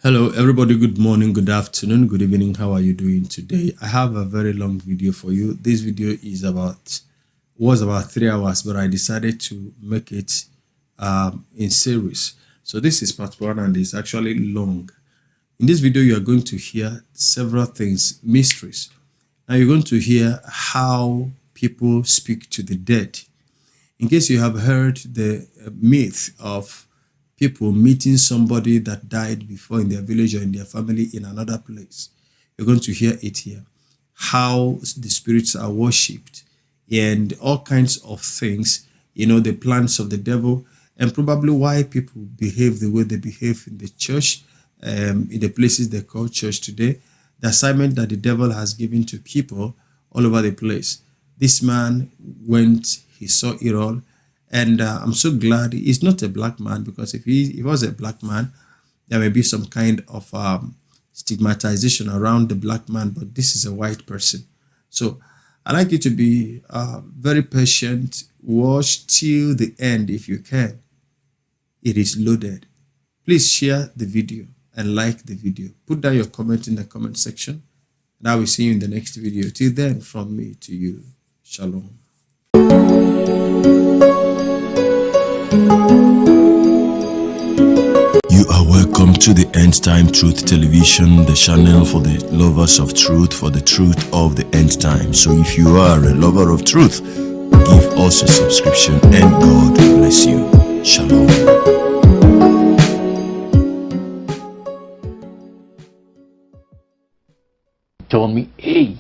Hello, everybody. Good morning, good afternoon, good evening. How are you doing today? I have a very long video for you. This video was about 3 hours, but I decided to make it in series. So this is part one, and it's actually long. In this video, you are going to hear several things, mysteries. Now you're going to hear how people speak to the dead. In case you have heard the myth of people meeting somebody that died before in their village or in their family in another place, you're going to hear it here. How the spirits are worshipped and all kinds of things, the plans of the devil, and probably why people behave the way they behave in the church, in the places they call church today, the assignment that the devil has given to people all over the place. This man went, he saw it all. And I'm so glad he's not a black man, because if he was a black man, there may be some kind of stigmatization around the black man, but this is a white person. So I'd like you to be very patient. Watch till the end if you can. It is loaded. Please share the video and like the video. Put down your comment in the comment section, and I will see you in the next video. Till then, from me to you, shalom. You are welcome to the End Time Truth Television, the channel for the lovers of truth, for the truth of the end time. So if you are a lover of truth, give us a subscription, and God bless you. Shalom. Told me, hey,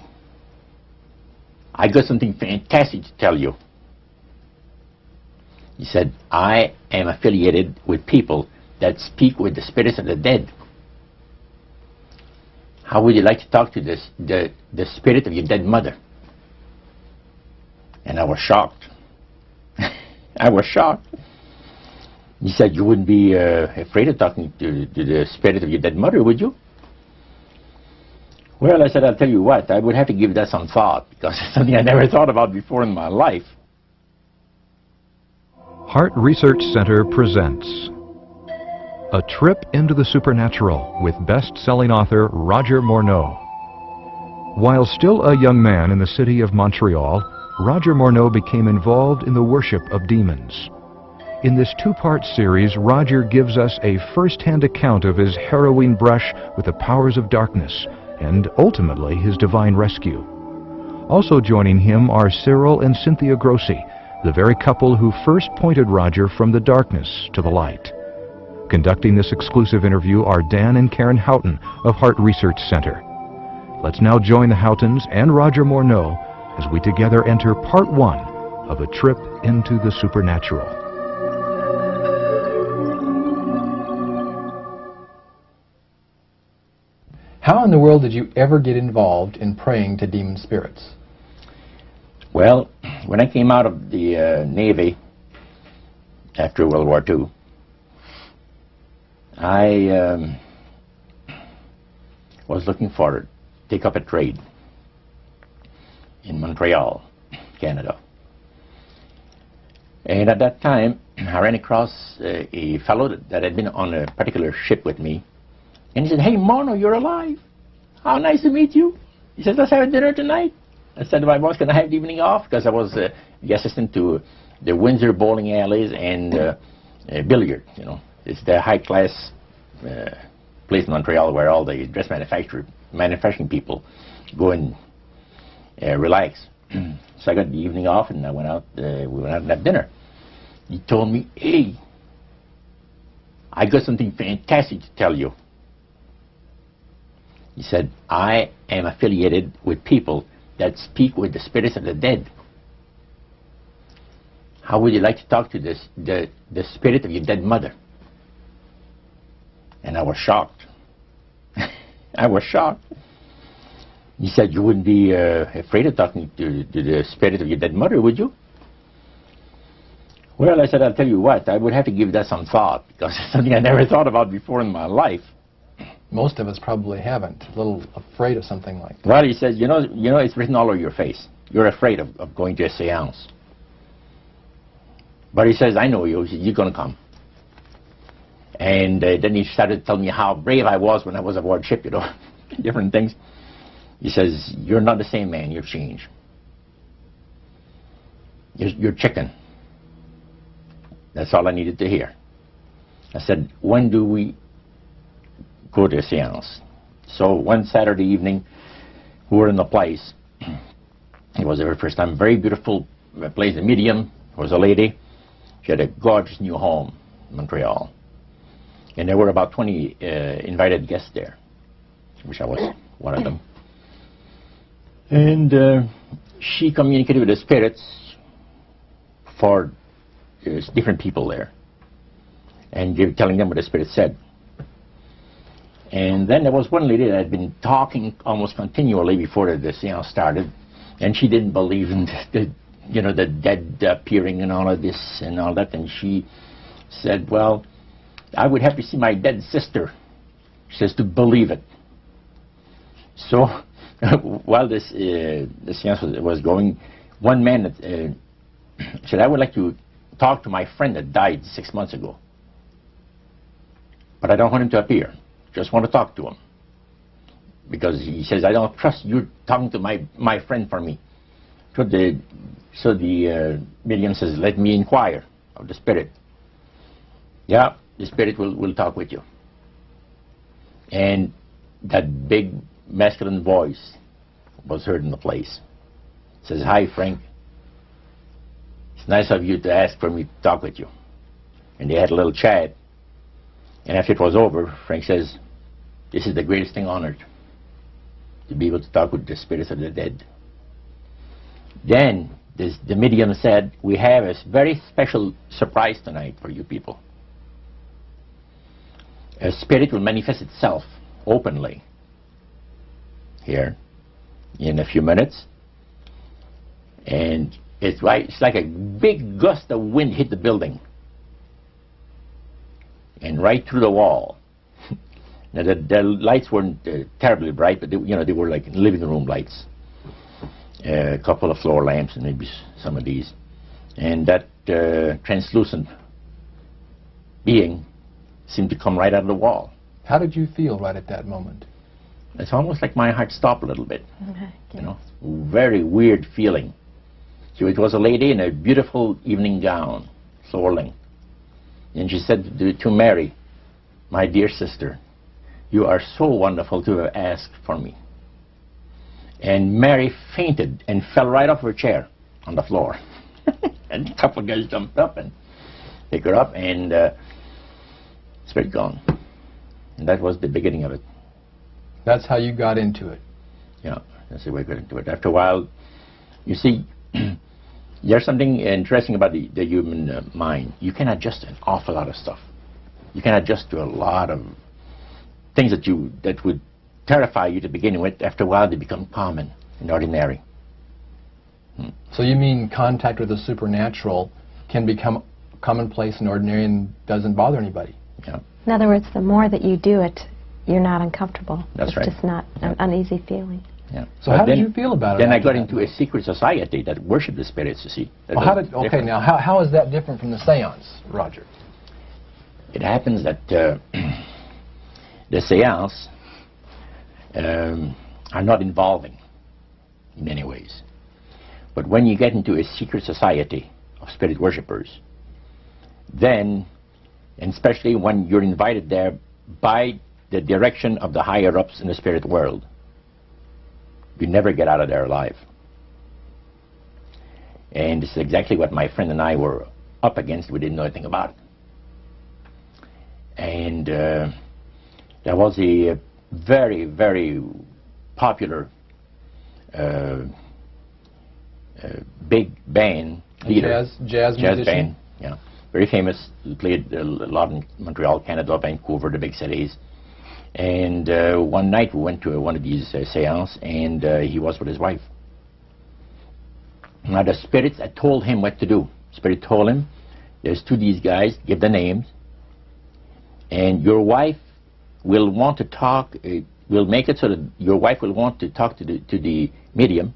I got something fantastic to tell you. He said, I am affiliated with people that speak with the spirits of the dead. How would you like to talk to the spirit of your dead mother? And I was shocked. I was shocked. He said, you wouldn't be afraid of talking to the spirit of your dead mother, would you? Well, I said, I'll tell you what, I would have to give that some thought, because it's something I never thought about before in my life. Heart Research Center presents A Trip into the Supernatural with best-selling author Roger Morneau. While still a young man in the city of Montreal, Roger Morneau became involved in the worship of demons. In this two-part series, Roger gives us a first-hand account of his harrowing brush with the powers of darkness and ultimately his divine rescue. Also joining him are Cyril and Cynthia Grossi, the very couple who first pointed Roger from the darkness to the light. Conducting this exclusive interview are Dan and Karen Houghton of Heart Research Center. Let's now join the Houghtons and Roger Morneau as we together enter part one of A Trip into the Supernatural. How in the world did you ever get involved in praying to demon spirits? Well, when I came out of the Navy after World War II, I was looking forward to take up a trade in Montreal, Canada. And at that time, I ran across a fellow that had been on a particular ship with me. And he said, hey, Morneau, you're alive. How nice to meet you. He said, let's have a dinner tonight. I said to my boss, can I have the evening off? Because I was the assistant to the Windsor bowling alleys and billiard. It's the high-class place in Montreal where all the dress manufacturing people go and relax. So I got the evening off, and I went out. We went out and had dinner. He told me, hey, I got something fantastic to tell you. He said, I am affiliated with people that speak with the spirits of the dead. How would you like to talk to the spirit of your dead mother? And I was shocked. I was shocked. He said, you wouldn't be afraid of talking to the spirit of your dead mother, would you? Well, I said, I'll tell you what, I would have to give that some thought, because it's something I never thought about before in my life. Most of us probably haven't. A little afraid of something like that. Well, he says, you know, it's written all over your face. You're afraid of going to a seance. But he says, I know you. You're going to come. And then he started telling me how brave I was when I was aboard ship, you know, different things. He says, "You're not the same man, you've changed. You're chicken." That's all I needed to hear. I said, "When do we go to a seance?" So one Saturday evening, we were in the place. It was the very first time. Very beautiful place. The medium was a lady. She had a gorgeous new home in Montreal. And there were about 20 invited guests there, which I was one of them. And she communicated with the spirits for different people there, and telling them what the spirit said. And then there was one lady that had been talking almost continually before the seance started, and she didn't believe in the dead appearing and all of this and all that. And she said, "Well, I would have to see my dead sister," she says, "to believe it." So while this the seance was going, one man said, "I would like to talk to my friend that died 6 months ago, but I don't want him to appear. Just want to talk to him, because," he says, "I don't trust you talking to my friend for me." So the medium says, "Let me inquire of the spirit." "Yeah, the spirit will talk with you." And that big masculine voice was heard in the place. It says, "Hi, Frank. It's nice of you to ask for me to talk with you." And they had a little chat. And after it was over, Frank says, "This is the greatest thing on earth, to be able to talk with the spirits of the dead." Then the medium said, "We have a very special surprise tonight for you people. A spirit will manifest itself openly here in a few minutes, and it's like a big gust of wind hit the building and right through the wall." Now the lights weren't terribly bright, but they were like living room lights, a couple of floor lamps, and maybe some of these, and that translucent being seemed to come right out of the wall. How did you feel right at that moment? It's almost like my heart stopped a little bit. Very weird feeling. So it was a lady in a beautiful evening gown, floor length, and she said to Mary, "My dear sister, you are so wonderful to have asked for me." And Mary fainted and fell right off her chair on the floor. And a couple of guys jumped up and picked her up, and spirit gone. And that was the beginning of it. That's how you got into it. Yeah, that's the way I got into it. After a while, you see, there's something interesting about the human mind. You can adjust an awful lot of stuff. You can adjust to a lot of things that would terrify you to begin with. After a while, they become common and ordinary. So you mean contact with the supernatural can become commonplace and ordinary and doesn't bother anybody? Yeah. In other words, the more that you do it, you're not uncomfortable. That's right. It's just not an uneasy feeling. Yeah. So how did you feel about it? Then I got into a secret society that worshipped the spirits, you see. Well, okay, now how is that different from the seance, Roger? It happens that the seance are not involving in many ways. But when you get into a secret society of spirit worshippers, then, and especially when you're invited there by the direction of the higher-ups in the spirit world, you never get out of there alive. And this is exactly what my friend and I were up against. We didn't know anything about it. And there was a very, very popular big band leader. Jazz musician? Band, yeah. Very famous. He played a lot in Montreal, Canada, Vancouver, the big cities. And one night we went to one of these seances, and he was with his wife. Now the spirits had told him what to do. Spirit told him, there's two of these guys, give the names, and your wife will want to talk, we'll make it so that your wife will want to talk to the medium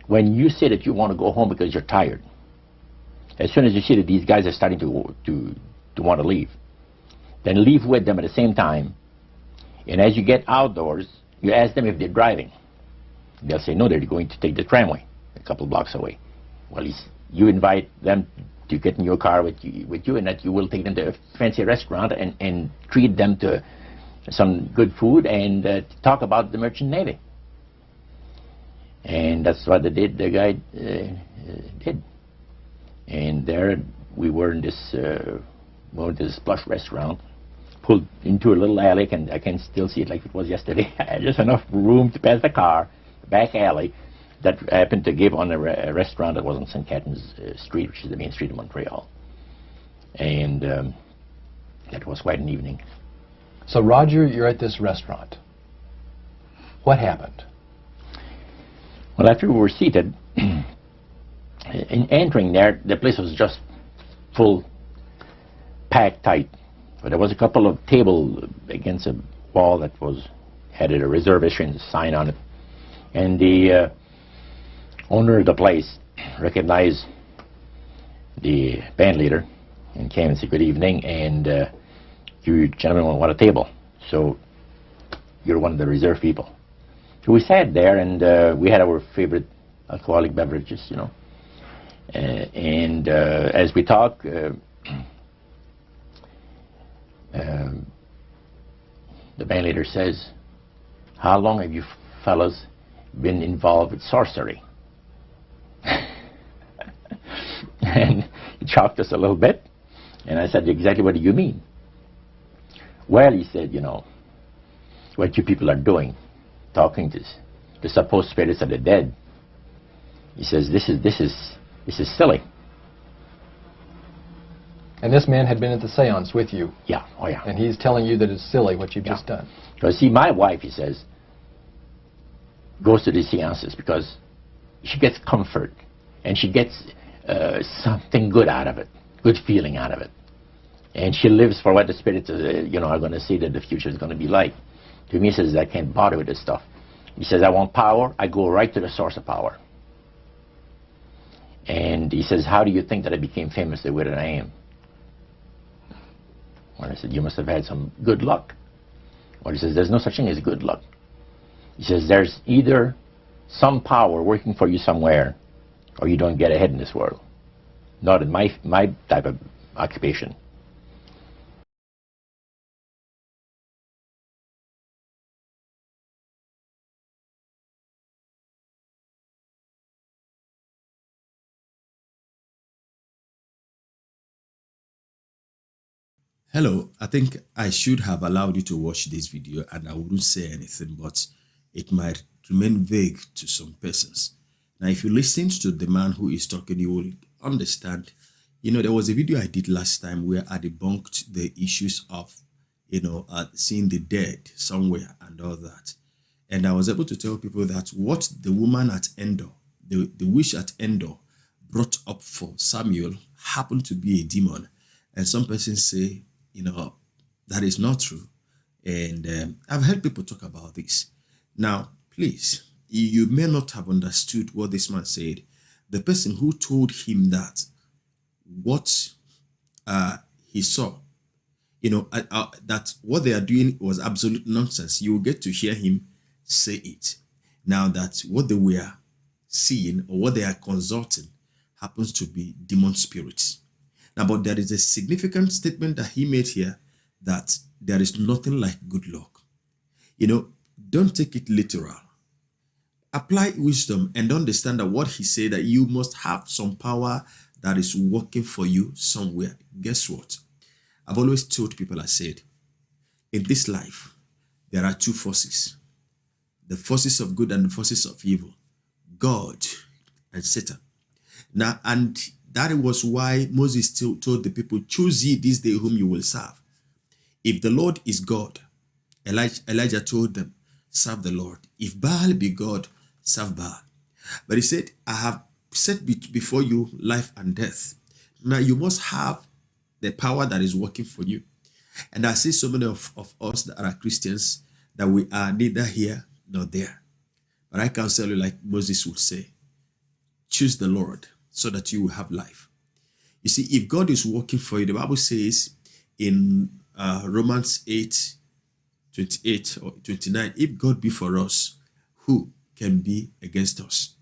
when you say that you want to go home because you're tired. As soon as you see that these guys are starting to want to leave, then leave with them at the same time. And as you get outdoors, you ask them if they're driving. They'll say, no, they're going to take the tramway a couple blocks away. Well, you invite them to get in your car with you, and that you will take them to a fancy restaurant and treat them to some good food and talk about the merchant navy. And that's what the guy did. And there we were in this plush restaurant, pulled into a little alley, and I can still see it like it was yesterday. Just enough room to pass the car, back alley, that happened to give on a restaurant that was on St. Catherine's Street, which is the main street of Montreal. And that was quite an evening. So Roger, you're at this restaurant. What happened? Well, after we were seated, in entering there, the place was just full, packed tight. But there was a couple of tables against a wall that had a reservation sign on it. And the owner of the place recognized the band leader and came and said, good evening, and you gentlemen want a table. So you're one of the reserve people. So we sat there, and we had our favorite alcoholic beverages, you know. And as we talked, the band leader says, how long have you fellas been involved with sorcery? And he shocked us a little bit, and I said, exactly what do you mean? Well, he said, you know, what you people are doing, talking to the supposed spirits of the dead. He says, this is silly. And this man had been at the seance with you. Yeah, oh yeah. And he's telling you that it's silly what you've just done. Because see, my wife, he says, goes to these seances because she gets comfort and she gets something good out of it, good feeling out of it. And she lives for what the spirits are going to see that the future is going to be like. To me, he says, I can't bother with this stuff. He says, I want power. I go right to the source of power. And he says, how do you think that I became famous the way that I am? Well, I said, you must have had some good luck. Well, he says, there's no such thing as good luck. He says, there's either some power working for you somewhere, or you don't get ahead in this world. Not in my type of occupation. Hello, I think I should have allowed you to watch this video and I wouldn't say anything, but it might remain vague to some persons. Now, if you listen to the man who is talking, you will understand. You know, there was a video I did last time where I debunked the issues of, seeing the dead somewhere and all that. And I was able to tell people that what the woman at Endor, the witch at Endor, brought up for Samuel happened to be a demon. And some persons say, that is not true. And I've heard people talk about this. Now, please, you may not have understood what this man said. The person who told him that what he saw, that what they are doing was absolute nonsense. You will get to hear him say it. Now that what they were seeing or what they are consulting happens to be demon spirits. Now, but there is a significant statement that he made here that there is nothing like good luck. Don't take it literal. Apply wisdom and understand that what he said, that you must have some power that is working for you somewhere. Guess what? I've always told people, I said, in this life, there are two forces. The forces of good and the forces of evil. God and Satan. Now, and that was why Moses still told the people, choose ye this day whom you will serve. If the Lord is God, Elijah told them, serve the Lord. If Baal be God, serve Baal. But he said, I have set before you life and death. Now you must have the power that is working for you. And I see so many of us that are Christians that we are neither here nor there. But I can tell you, like Moses would say, choose the Lord so that you will have life. You see, if God is working for you, the Bible says in Romans 8:28 or 29. If God be for us, who can be against us?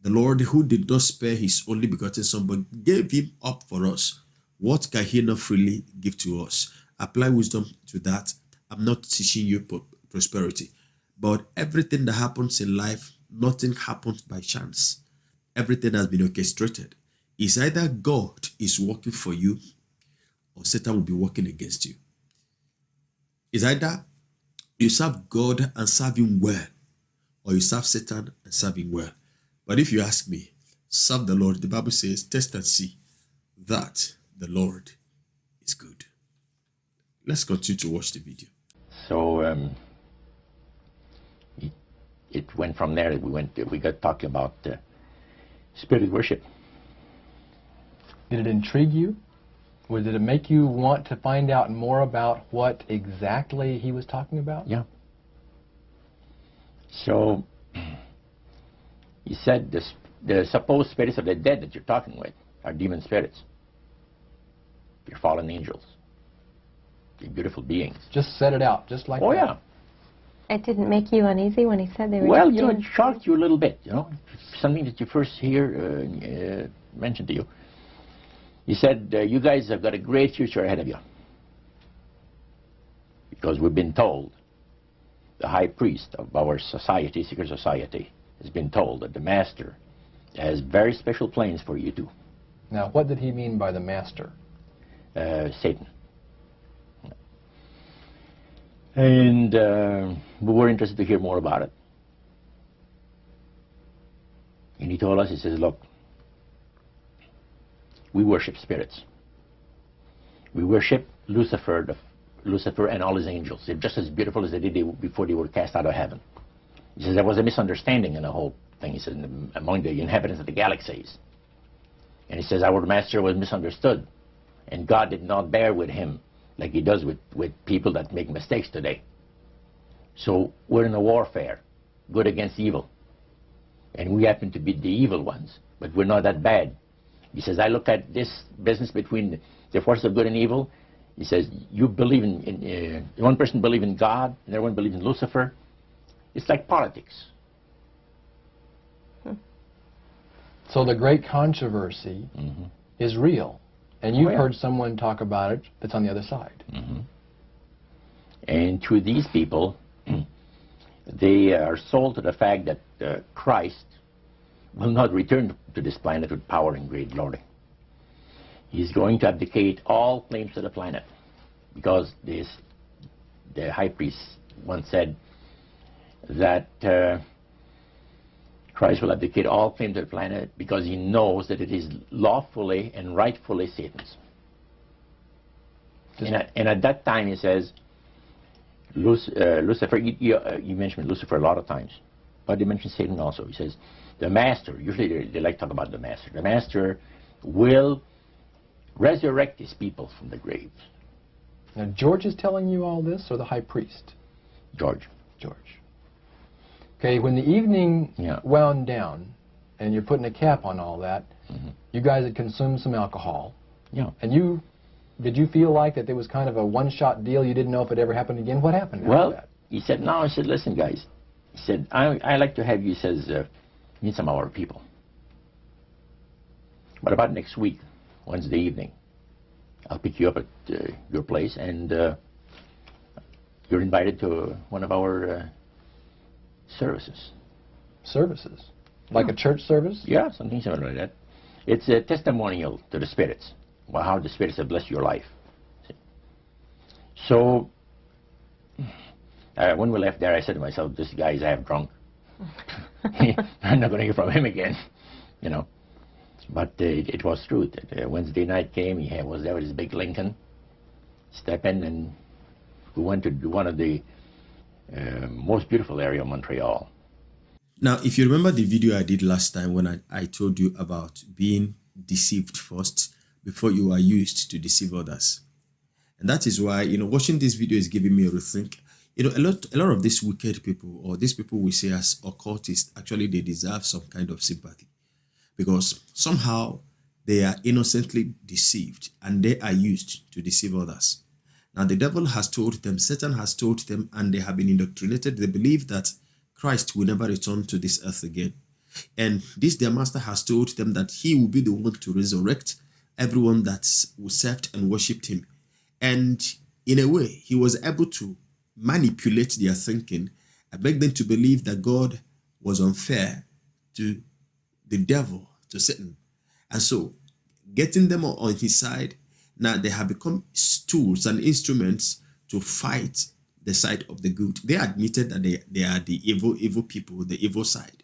The Lord who did not spare his only begotten son, but gave him up for us. What can he not freely give to us? Apply wisdom to that. I'm not teaching you prosperity, but everything that happens in life, nothing happens by chance. Everything has been orchestrated. It's either God is working for you or Satan will be working against you. It's either you serve God and serve him well, or you serve Satan and serve him well. But if you ask me, serve the Lord. The Bible says, test and see that the Lord is good. Let's continue to watch the video. So it went from there. We got talking about spirit worship. Did it intrigue you? Or did it make you want to find out more about what exactly he was talking about? Yeah. So he said the supposed spirits of the dead that you're talking with are demon spirits. They're fallen angels. They're beautiful beings. Just set it out, just like that. Oh, yeah. It didn't make you uneasy when he said they were Well, just it demons? shocked you a little bit, something that you first hear mentioned to you. He said, you guys have got a great future ahead of you. Because we've been told, the high priest of our society, secret society, has been told that the master has very special plans for you too. Now, what did he mean by the master? Satan. And we were interested to hear more about it. And he told us, he says, look, we worship spirits. We worship Lucifer and all his angels. They're just as beautiful as they did before they were cast out of heaven. He says there was a misunderstanding in the whole thing. He says among the inhabitants of the galaxies. And he says our master was misunderstood. And God did not bear with him like he does with people that make mistakes today. So we're in a warfare, good against evil. And we happen to be the evil ones, but we're not that bad. He says, I look at this business between the forces of good and evil. He says, you believe in one person believes in God, and everyone believes in Lucifer. It's like politics. So the great controversy is real. And you've heard someone talk about it that's on the other side. And to these people, they are sold to the fact that Christ will not return to this planet with power and great glory. He's going to abdicate all claims to the planet, because the high priest once said that Christ will abdicate all claims to the planet because he knows that it is lawfully and rightfully Satan's. And at that time, he says, Lucifer, you mentioned Lucifer a lot of times, but he mentioned Satan also. He says, the master, usually they like to talk about the master will resurrect his people from the graves. Now, George is telling you all this, or the high priest? George. Okay, when the evening wound down, and you're putting a cap on all that, you guys had consumed some alcohol. Yeah. And did you feel like that there was kind of a one-shot deal? You didn't know if it ever happened again? What happened after that? He said, no. I said, listen, guys. He said, I like to have you, he says, meet some of our people. What about next week, Wednesday evening? I'll pick you up at your place, and you're invited to one of our services. Services? Like a church service? Yeah, something similar like that. It's a testimonial to the spirits, about how the spirits have blessed your life. See? So, when we left there, I said to myself, this guy is half drunk. I'm not going to hear from him again, But it was true. Wednesday night came, he was there with his big Lincoln, step in, and we went to one of the most beautiful area of Montreal. Now, if you remember the video I did last time when I told you about being deceived first before you are used to deceive others. And that is why, watching this video is giving me a rethink. A lot of these wicked people, or these people we say as occultists, actually they deserve some kind of sympathy, because somehow they are innocently deceived and they are used to deceive others. Now, the devil has told them, Satan has told them, and they have been indoctrinated. They believe that Christ will never return to this earth again. And this, their master, has told them that he will be the one to resurrect everyone that served and worshipped him. And in a way, he was able to manipulate their thinking and make them to believe that God was unfair to the devil, to Satan. And so, getting them on his side, now they have become tools and instruments to fight the side of the good. They admitted that they are the evil people, the evil side.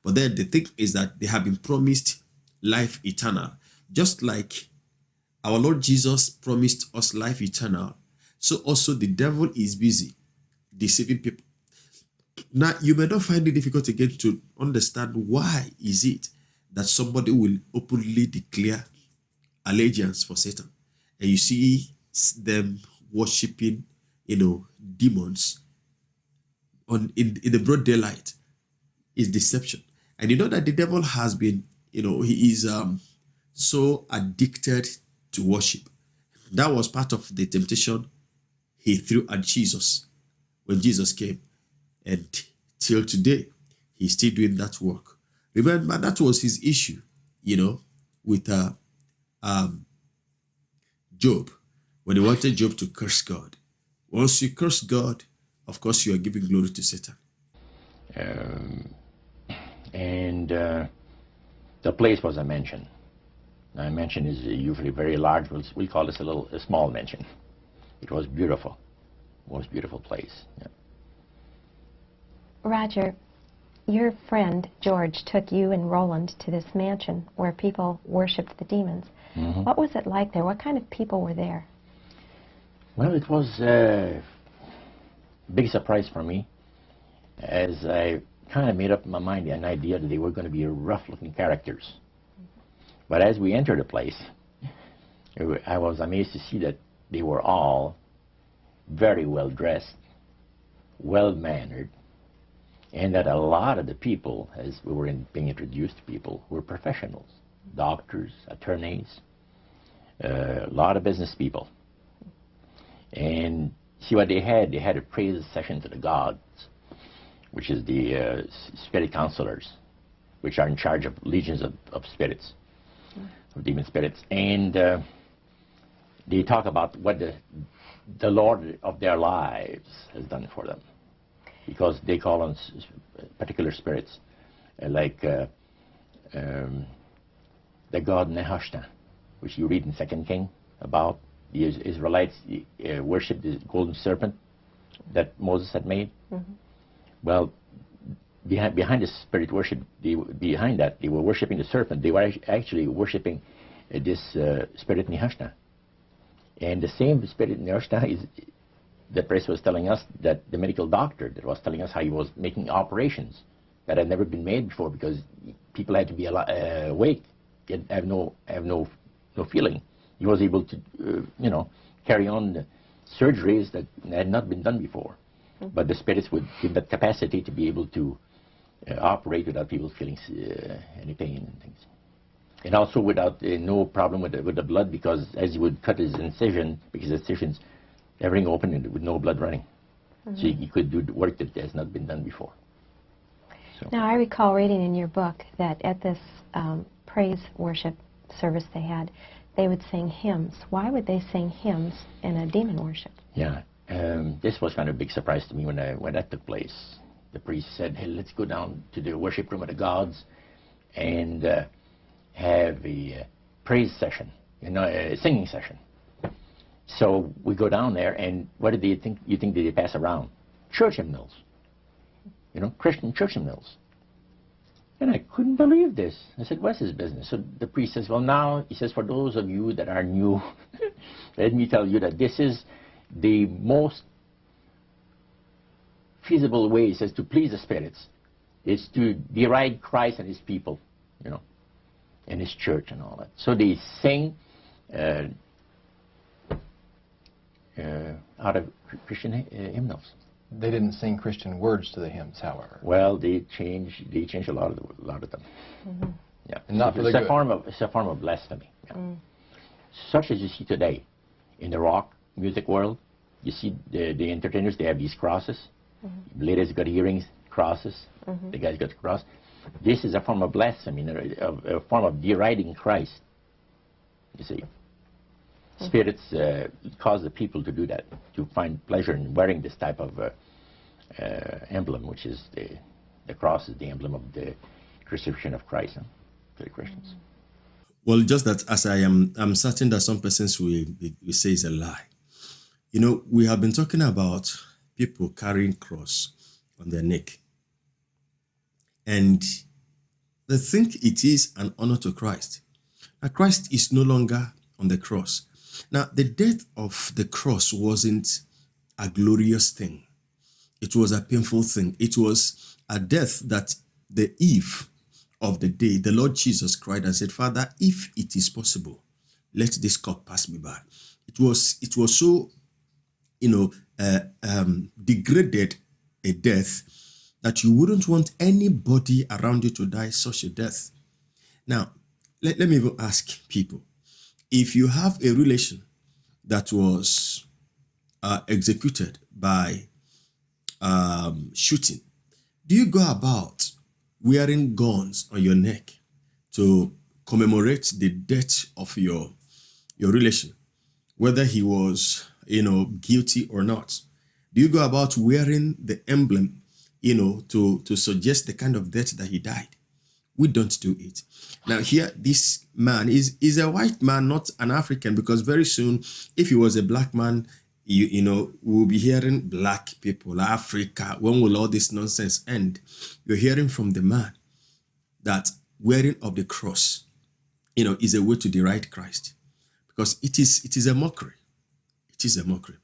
But then the thing is that they have been promised life eternal. Just like our Lord Jesus promised us life eternal, so also the devil is busy deceiving people. Now, you may not find it difficult again to understand why is it that somebody will openly declare allegiance for Satan. And you see them worshipping, demons in the broad daylight. Is deception. And you know that the devil has been, he is so addicted to worship. That was part of the temptation he threw at Jesus when Jesus came. And till today, he's still doing that work. Remember, that was his issue, with Job, when he wanted Job to curse God. Once you curse God, of course, you are giving glory to Satan. And the place was a mansion. Now, a mansion is usually very large. We'll call this a small mansion. It was beautiful. Most beautiful place. Yeah. Roger, your friend George took you and Roland to this mansion where people worshipped the demons. Mm-hmm. What was it like there? What kind of people were there? Well, it was a big surprise for me, as I kind of made up in my mind an idea that they were going to be rough-looking characters. But as we entered the place, I was amazed to see that they were all very well-dressed, well-mannered, and that a lot of the people, as we were being introduced to people, were professionals, doctors, attorneys, a lot of business people. And see what they had a praise session to the gods, which is the spirit counselors, which are in charge of legions of spirits, of demon spirits. And they talk about what the Lord of their lives has done for them, because they call on particular spirits, like the god Nehushtan, which you read in 2 King about. The Israelites worshipped the golden serpent that Moses had made. Mm-hmm. Well, behind the spirit worship, behind that, they were worshipping the serpent. They were actually worshipping this spirit Nehushtan. And the same spirit Nehushtan is, the priest was telling us, that the medical doctor that was telling us how he was making operations that had never been made before, because people had to be awake, have no feeling. He was able to, carry on the surgeries that had not been done before. Mm-hmm. But the spirits would give that capacity to be able to operate without people feeling any pain and things. And also without no problem with the blood, because as he would cut his incision, because incisions, everything open and with no blood running. Mm-hmm. So he could do the work that has not been done before. So. Now, I recall reading in your book that at this praise worship service they had, they would sing hymns. Why would they sing hymns in a demon worship? Yeah, this was kind of a big surprise to me when that took place. The priest said, "Hey, let's go down to the worship room of the gods and have a praise session, a singing session." So we go down there, and what did you think they pass around? Church hymnals, Christian church hymnals. And I couldn't believe this. I said, "What's his business?" So the priest says, "Well, now," he says, "for those of you that are new, let me tell you that this is the most feasible way," he says, "to please the spirits. It's to deride Christ and his people, and his church and all that." So they sing out of Christian hymnals. They didn't sing Christian words to the hymns, however. Well, they changed a lot of them. Mm-hmm. Yeah, and not for the good. It's a form of blasphemy. Yeah. Such as you see today in the rock music world. You see the entertainers, they have these crosses. Ladies got earrings, crosses. The guys got the cross. This is a form of blasphemy, a form of deriding Christ. You see. Spirits cause the people to do that, to find pleasure in wearing this type of emblem, which is the cross is the emblem of the crucifixion of Christ to the Christians. Well, just that as I'm certain that some persons will say it's a lie. You know, we have been talking about people carrying cross on their neck. And they think it is an honor to Christ. Now, Christ is no longer on the cross. Now, the death of the cross wasn't a glorious thing. It was a painful thing. It was a death that the eve of the day, the Lord Jesus cried and said, Father, if it is possible, let this cup pass me by. It was so, degraded a death that you wouldn't want anybody around you to die such a death. Now, let me even ask people, if you have a relation that was executed by shooting, do you go about wearing guns on your neck to commemorate the death of your relation, whether he was, guilty or not? Do you go about wearing the emblem, to suggest the kind of death that he died? We don't do it. Now here, this man is a white man, not an African, because very soon, if he was a black man, we'll be hearing black people, Africa. When will all this nonsense end? You're hearing from the man that wearing of the cross, is a way to deride Christ, because it is a mockery. It is a mockery.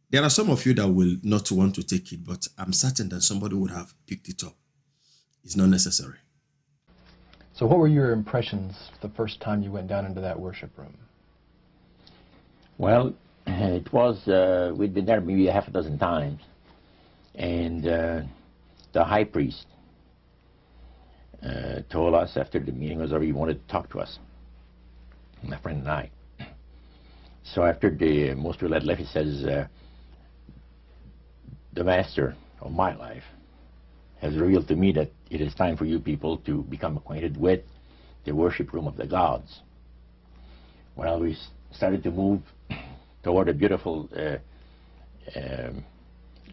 There are some of you that will not want to take it, but I'm certain that somebody would have picked it up. It's not necessary. So what were your impressions the first time you went down into that worship room? Well, it was, we'd been there maybe a half a dozen times, and the high priest told us after the meeting was over, he wanted to talk to us, my friend and I. So after most people had left, he says, the master of my life has revealed to me that it is time for you people to become acquainted with the worship room of the gods. Well, we started to move toward a beautiful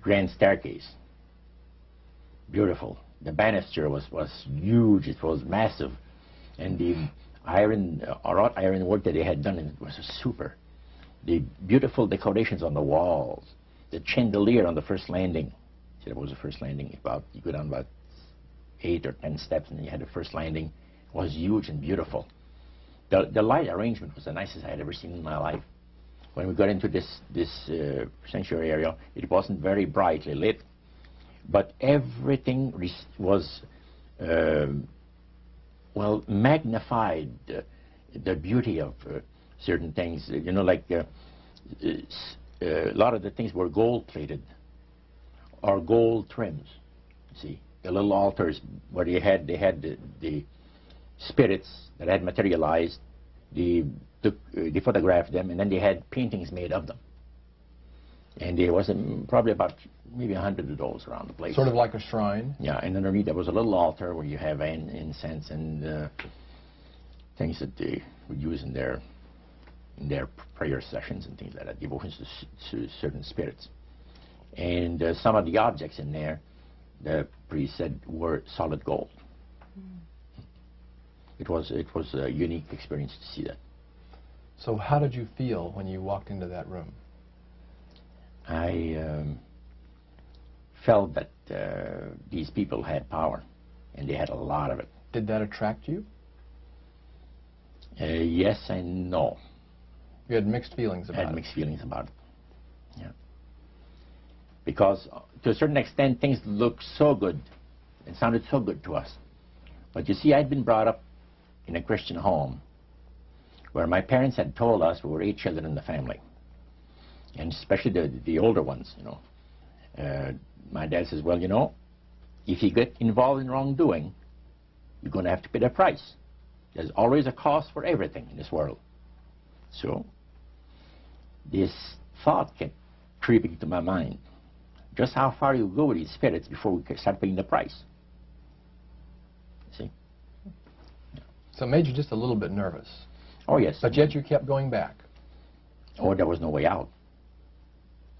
grand staircase. Beautiful. The banister was huge. It was massive, and the wrought iron work that they had done in it was super. The beautiful decorations on the walls, the chandelier on the first landing. See, that was the first landing. You go down about 8 or 10 steps, and then you had the first landing. It was huge and beautiful. The light arrangement was the nicest I had ever seen in my life. When we got into this sanctuary area, it wasn't very brightly lit, but everything was magnified. The beauty of certain things, like a lot of the things were gold-plated or gold trims. See, the little altars where they had the spirits that had materialized. They photographed them, and then they had paintings made of them. And there was probably about maybe 100 of those around the place. Sort of like a shrine. Yeah, and underneath there was a little altar where you have incense and things that they would use in their prayer sessions and things like that, devotions to certain spirits. And some of the objects in there, the priest said, were solid gold. It was a unique experience to see that. So how did you feel when you walked into that room? I felt that these people had power, and they had a lot of it. Did that attract you? Yes and no. You had mixed feelings about it? I had mixed feelings about it, yeah. Because to a certain extent, things looked so good and sounded so good to us. But you see, I'd been brought up in a Christian home where my parents had told us we were 8 children in the family, and especially the older ones, my dad says, well, if you get involved in wrongdoing, you're going to have to pay the price. There's always a cost for everything in this world. So this thought kept creeping to my mind. Just how far you go with these spirits before we start paying the price. See? So it made you just a little bit nervous. Oh, yes. But yet you kept going back. Oh, there was no way out.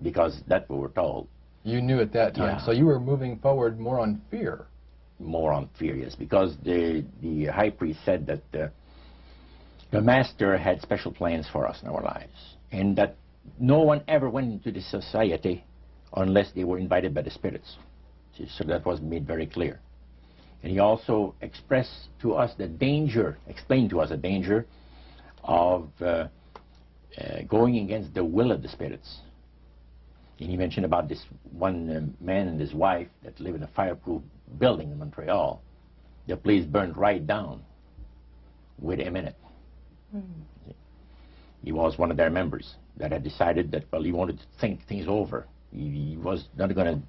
Because that's what we're told. You knew at that time. Yeah. So you were moving forward more on fear. More on fear, yes. Because the high priest said that the master had special plans for us in our lives. And that no one ever went into the society unless they were invited by the spirits. See, so that was made very clear. And he also expressed to us the danger, explained to us the danger of going against the will of the spirits. And he mentioned about this one man and his wife that live in a fireproof building in Montreal. The place burned right down with him in it. He was one of their members that had decided that, well, he wanted to think things over. He was not going to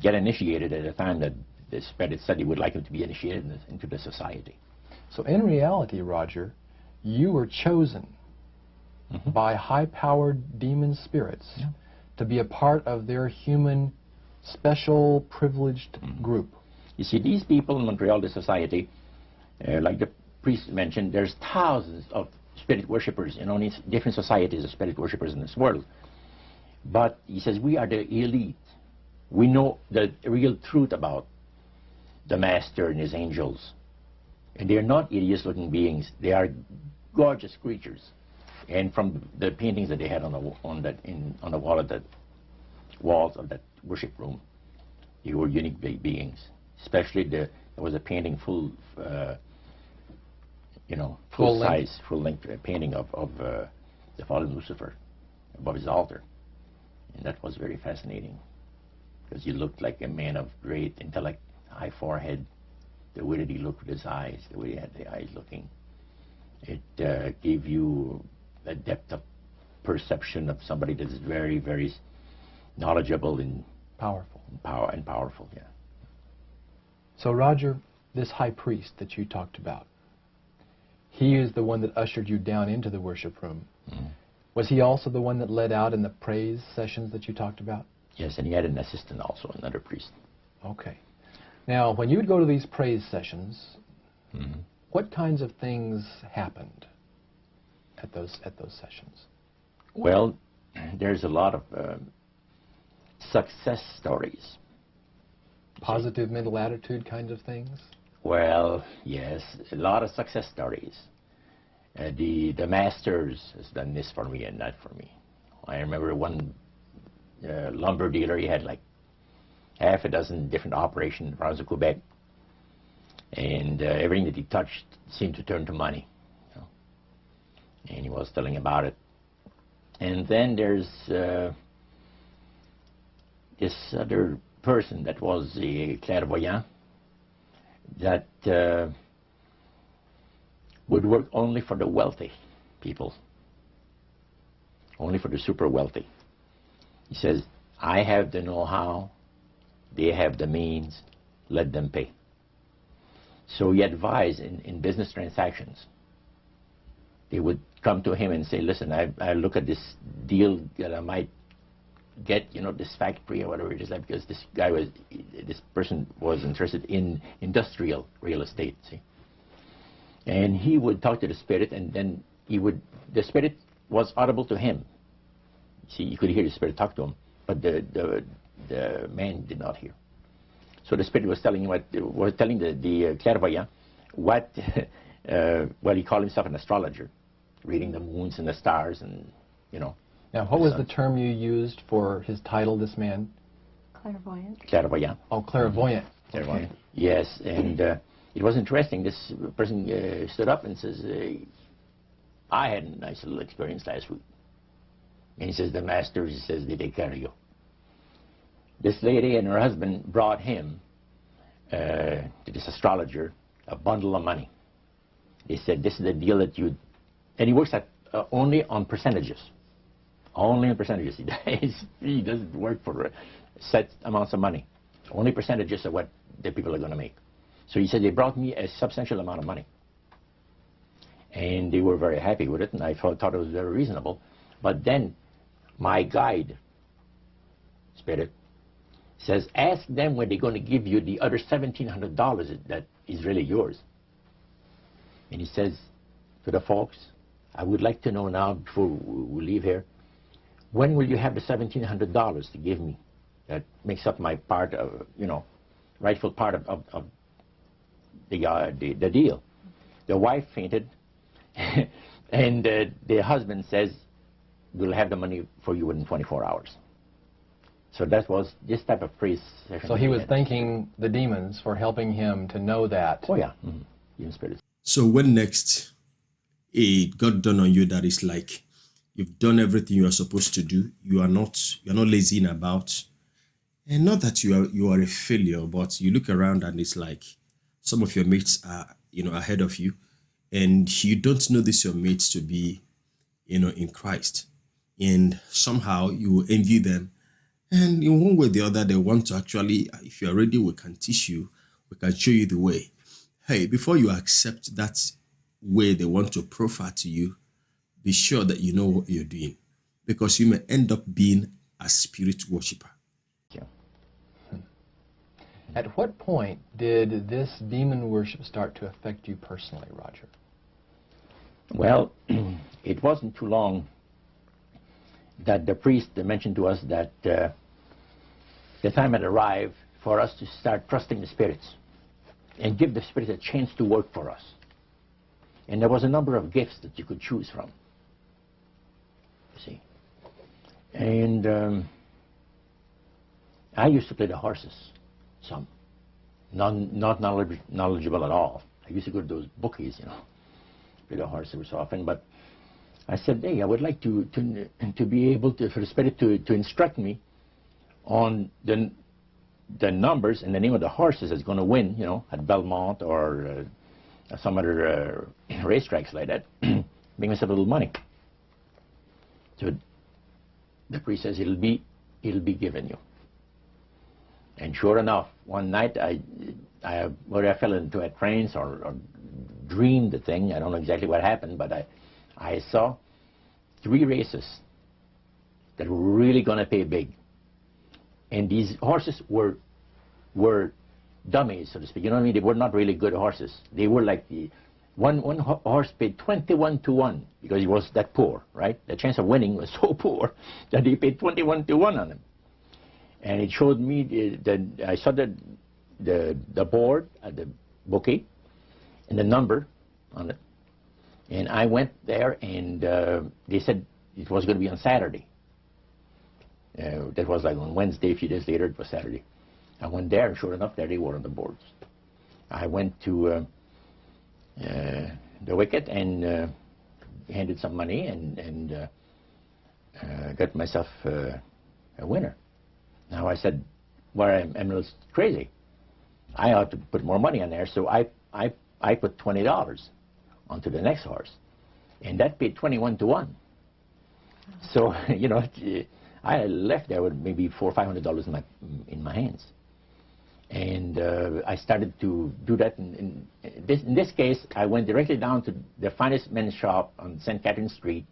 get initiated at a time that the spirit said he would like him to be initiated into the society. So in reality, Roger, you were chosen by high-powered demon spirits to be a part of their human, special, privileged group. You see, these people in Montreal, the society, like the priest mentioned, there's thousands of spirit worshippers in only different societies of spirit worshippers in this world. But he says we are the elite. We know the real truth about the master and his angels. And they're not hideous-looking beings. They are gorgeous creatures. And from the paintings that they had on the wall of the walls of that worship room, they were unique beings. Especially there was a painting full size, full-length painting of the fallen Lucifer above his altar. And that was very fascinating, because he looked like a man of great intellect, high forehead, the way that he looked with his eyes, the way he had the eyes looking. It gave you a depth of perception of somebody that is very, very knowledgeable and powerful, yeah. So Roger, this high priest that you talked about, he is the one that ushered you down into the worship room. Was he also the one that led out in the praise sessions that you talked about? Yes, and he had an assistant also, another priest. Okay. Now, when you would go to these praise sessions, what kinds of things happened at those sessions? Well, there's a lot of success stories. Positive mental attitude kinds of things? Well, yes, a lot of success stories. The masters has done this for me and that for me. I remember one lumber dealer, he had like half a dozen different operations in the province of Quebec, and everything that he touched seemed to turn to money. You know? And he was telling about it. And then there's this other person that was a clairvoyant that would work only for the wealthy people, only for the super wealthy. He says, I have the know-how, they have the means, let them pay. So he advised in business transactions. They would come to him and say, listen, I look at this deal that I might get, you know, this factory or whatever it is, like, because this person was interested in industrial real estate, see. And he would talk to the spirit, and then the spirit was audible to him. See, you could hear the spirit talk to him, but the man did not hear. So the spirit was telling the clairvoyant what, well, he called himself an astrologer, reading the moons and the stars, and, you know. Now, what was the term you used for his title, this man? Clairvoyant. Clairvoyant. Oh, clairvoyant. Clairvoyant. Okay. Yes, and it was interesting. This person stood up and says, I had a nice little experience last week. And he says, the master, he says, they take care of you. This lady and her husband brought him, to this astrologer, a bundle of money. They said, this is the deal that you... And he works at only on percentages. Only on percentages. He doesn't work for set amounts of money. Only percentages of what the people are going to make. So he said, they brought me a substantial amount of money. And they were very happy with it, and I thought it was very reasonable. But then my guide spirit, says, ask them when they're going to give you the other $1,700 that is really yours. And he says to the folks, I would like to know now, before we leave here, when will you have the $1,700 to give me? That makes up my part of, rightful part of the deal. The wife fainted, and the husband says, we'll have the money for you within 24 hours. So that was this type of priest. So he was thanking the demons for helping him to know that. Oh, yeah. Mm-hmm. Even spirits. So when next it got done on you that is like you've done everything you are supposed to do, you're not lazying about, and not that you are a failure, but you look around and it's like some of your mates are ahead of you, and you don't know this your mates to be in Christ, and somehow you envy them, and in one way or the other they want to actually, if you're ready, we can teach you, we can show you the way. Hey, before you accept that way they want to profile to you, be sure that you know what you're doing, because you may end up being a spirit worshiper. Yeah. At what point did this demon worship start to affect you personally, Roger? Well, it wasn't too long that the priest mentioned to us that the time had arrived for us to start trusting the spirits and give the spirits a chance to work for us. And there was a number of gifts that you could choose from, you see. And I used to play the horses, some. Not knowledgeable at all. I used to go to those bookies, play the horse every so often. But I said, hey, I would like to be able to, for the spirit to instruct me on the numbers and the name of the horses that's going to win, at Belmont or some other racetracks like that, make myself a little money. So the priest says, it'll be given you. And sure enough, one night whether I fell into a trance or dreamed the thing, I don't know exactly what happened, but I saw 3 races that were really going to pay big. And these horses were dummies, so to speak. You know what I mean? They were not really good horses. They were like one horse paid 21 to 1 because he was that poor, right? The chance of winning was so poor that they paid 21 to 1 on him. And it showed me I saw the board at the bookie and the number on it. And I went there, and they said it was going to be on Saturday. That was like on Wednesday. A few days later, it was Saturday. I went there, and sure enough, there they were on the boards. I went to the wicket and handed some money and got myself a winner. Now I said, well, I'm a little crazy. I ought to put more money on there, so I put $20 onto the next horse, and that paid 21 to 1. So I left there with maybe $400 or $500 in my hands, and I started to do that. In this case, I went directly down to the finest men's shop on St. Catherine Street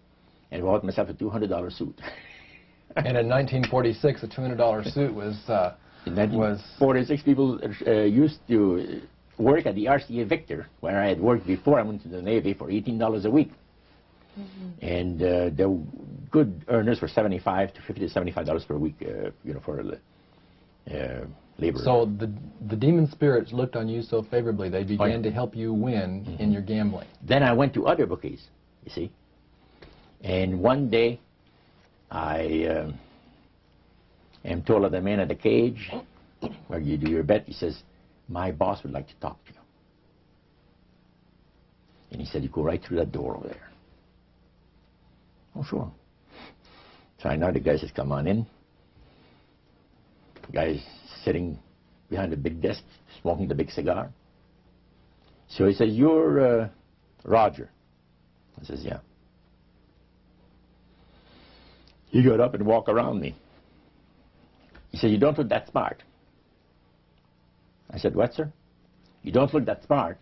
and bought myself a $200 suit. And in 1946, a $200 suit was... In 1946, people used to work at the RCA Victor, where I had worked before I went to the Navy, for $18 a week. Mm-hmm. And the good earners were $75 to $50 to $75 per week, for labor. So the demon spirits looked on you so favorably, they began to help you win in your gambling. Then I went to other bookies, you see. And one day, I am told of the man at the cage where you do your bet. He says, my boss would like to talk to you. And he said, you go right through that door over there. Oh, sure. So I know the guy says, come on in. The guy's sitting behind the big desk, smoking the big cigar. So he says, you're Roger. I says, yeah. He got up and walked around me. He said, you don't look that smart. I said, what, sir? You don't look that smart.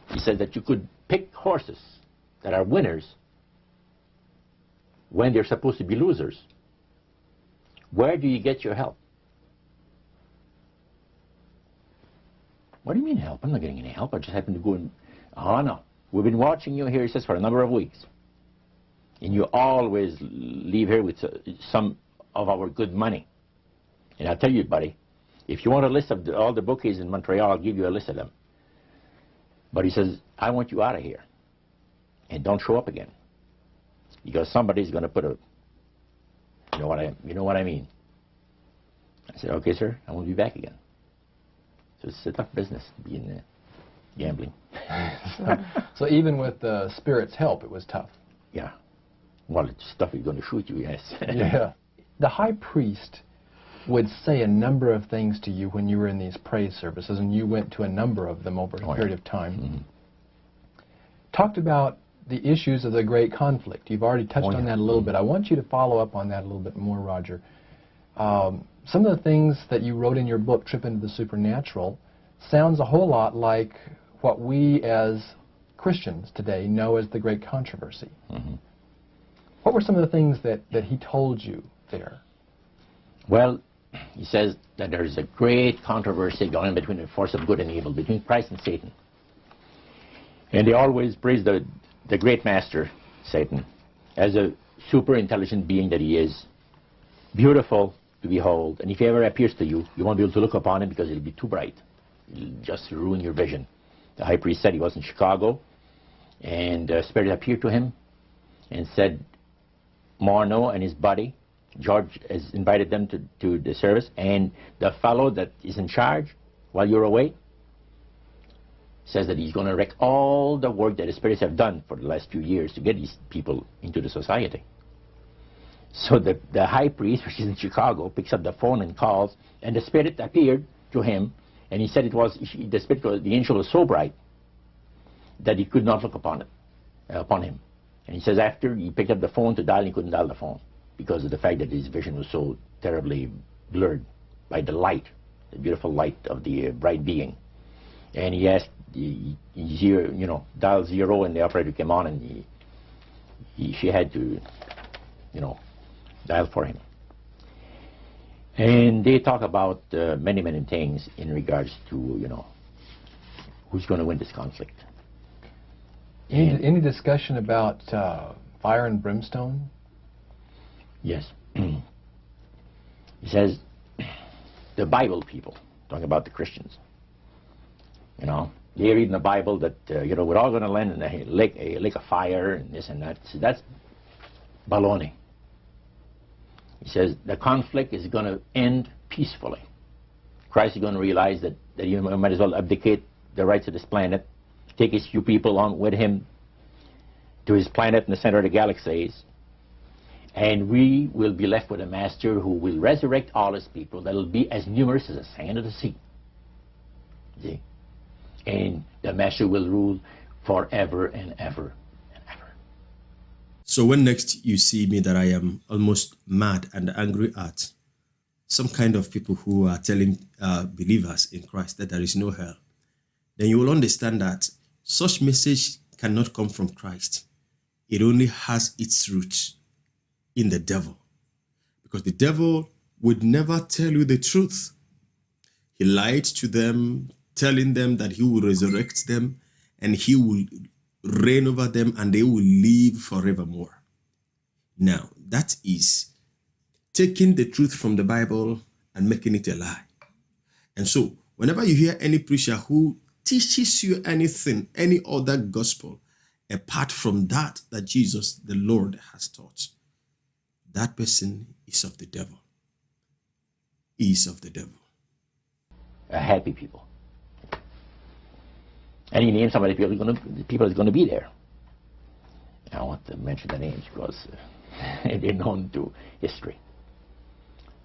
He said that you could pick horses that are winners when they're supposed to be losers, Where do you get your help? What do you mean help? I'm not getting any help. I just happen to go and, oh no. We've been watching you here, he says, for a number of weeks. And you always leave here with some of our good money. And I'll tell you, buddy, if you want a list of all the bookies in Montreal, I'll give you a list of them. But he says, I want you out of here. And don't show up again. Because somebody's going to put a, you know what I mean. I said, okay, sir, I won't be back again. So it's a tough business to be in gambling. So even with the Spirit's help, it was tough. Yeah. Well, it's stuff he's going to shoot you, yes. Yeah. The high priest would say a number of things to you when you were in these praise services, and you went to a number of them over a period of time. Mm-hmm. Talked about the issues of the great conflict. You've already touched on that a little bit. I want you to follow up on that a little bit more, Roger. Some of the things that you wrote in your book, Trip into the Supernatural, sounds a whole lot like what we as Christians today know as the great controversy. Mm-hmm. What were some of the things that he told you there? Well, he says that there's a great controversy going on between the force of good and evil, between Christ and Satan. And they always praise the great master, Satan, as a super intelligent being that he is, beautiful to behold, and if he ever appears to you, you won't be able to look upon him because it'll be too bright. It'll just ruin your vision. The high priest said he was in Chicago, and the Spirit appeared to him and said, Morneau and his buddy, George, has invited them to the service, and the fellow that is in charge while you're away says that he's going to wreck all the work that the spirits have done for the last few years to get these people into the society. So the high priest, which is in Chicago, picks up the phone and calls, and the Spirit appeared to him, and he said it was the Spirit, the angel was so bright that he could not look upon him. And he says after he picked up the phone to dial, he couldn't dial the phone because of the fact that his vision was so terribly blurred by the light, the beautiful light of the bright being. And he asked, dial 0, and the operator came on, and she had to, dial for him. And they talk about many, many things in regards to, who's going to win this conflict. Any discussion about fire and brimstone? Yes. He says, the Bible people, talking about the Christians, they read in the Bible that, we're all going to land in a lake of fire and this and that. So that's baloney. He says the conflict is going to end peacefully. Christ is going to realize that you might as well abdicate the rights of this planet, take his few people on with him to his planet in the center of the galaxies, and we will be left with a master who will resurrect all his people that will be as numerous as the sand of the sea. See? And the master will rule forever and ever and ever. So when next you see me that I am almost mad and angry at some kind of people who are telling believers in Christ that there is no hell, then you will understand that such message cannot come from Christ. It only has its roots in the devil. Because the devil would never tell you the truth. He lied to them, telling them that he will resurrect them and he will reign over them and they will live forevermore. Now, that is taking the truth from the Bible and making it a lie. And so, whenever you hear any preacher who teaches you anything, any other gospel, apart from that Jesus, the Lord, has taught, that person is of the devil. He is of the devil. A happy people. And he named some of the people that's going to be there. I don't want to mention the names because they're known to history.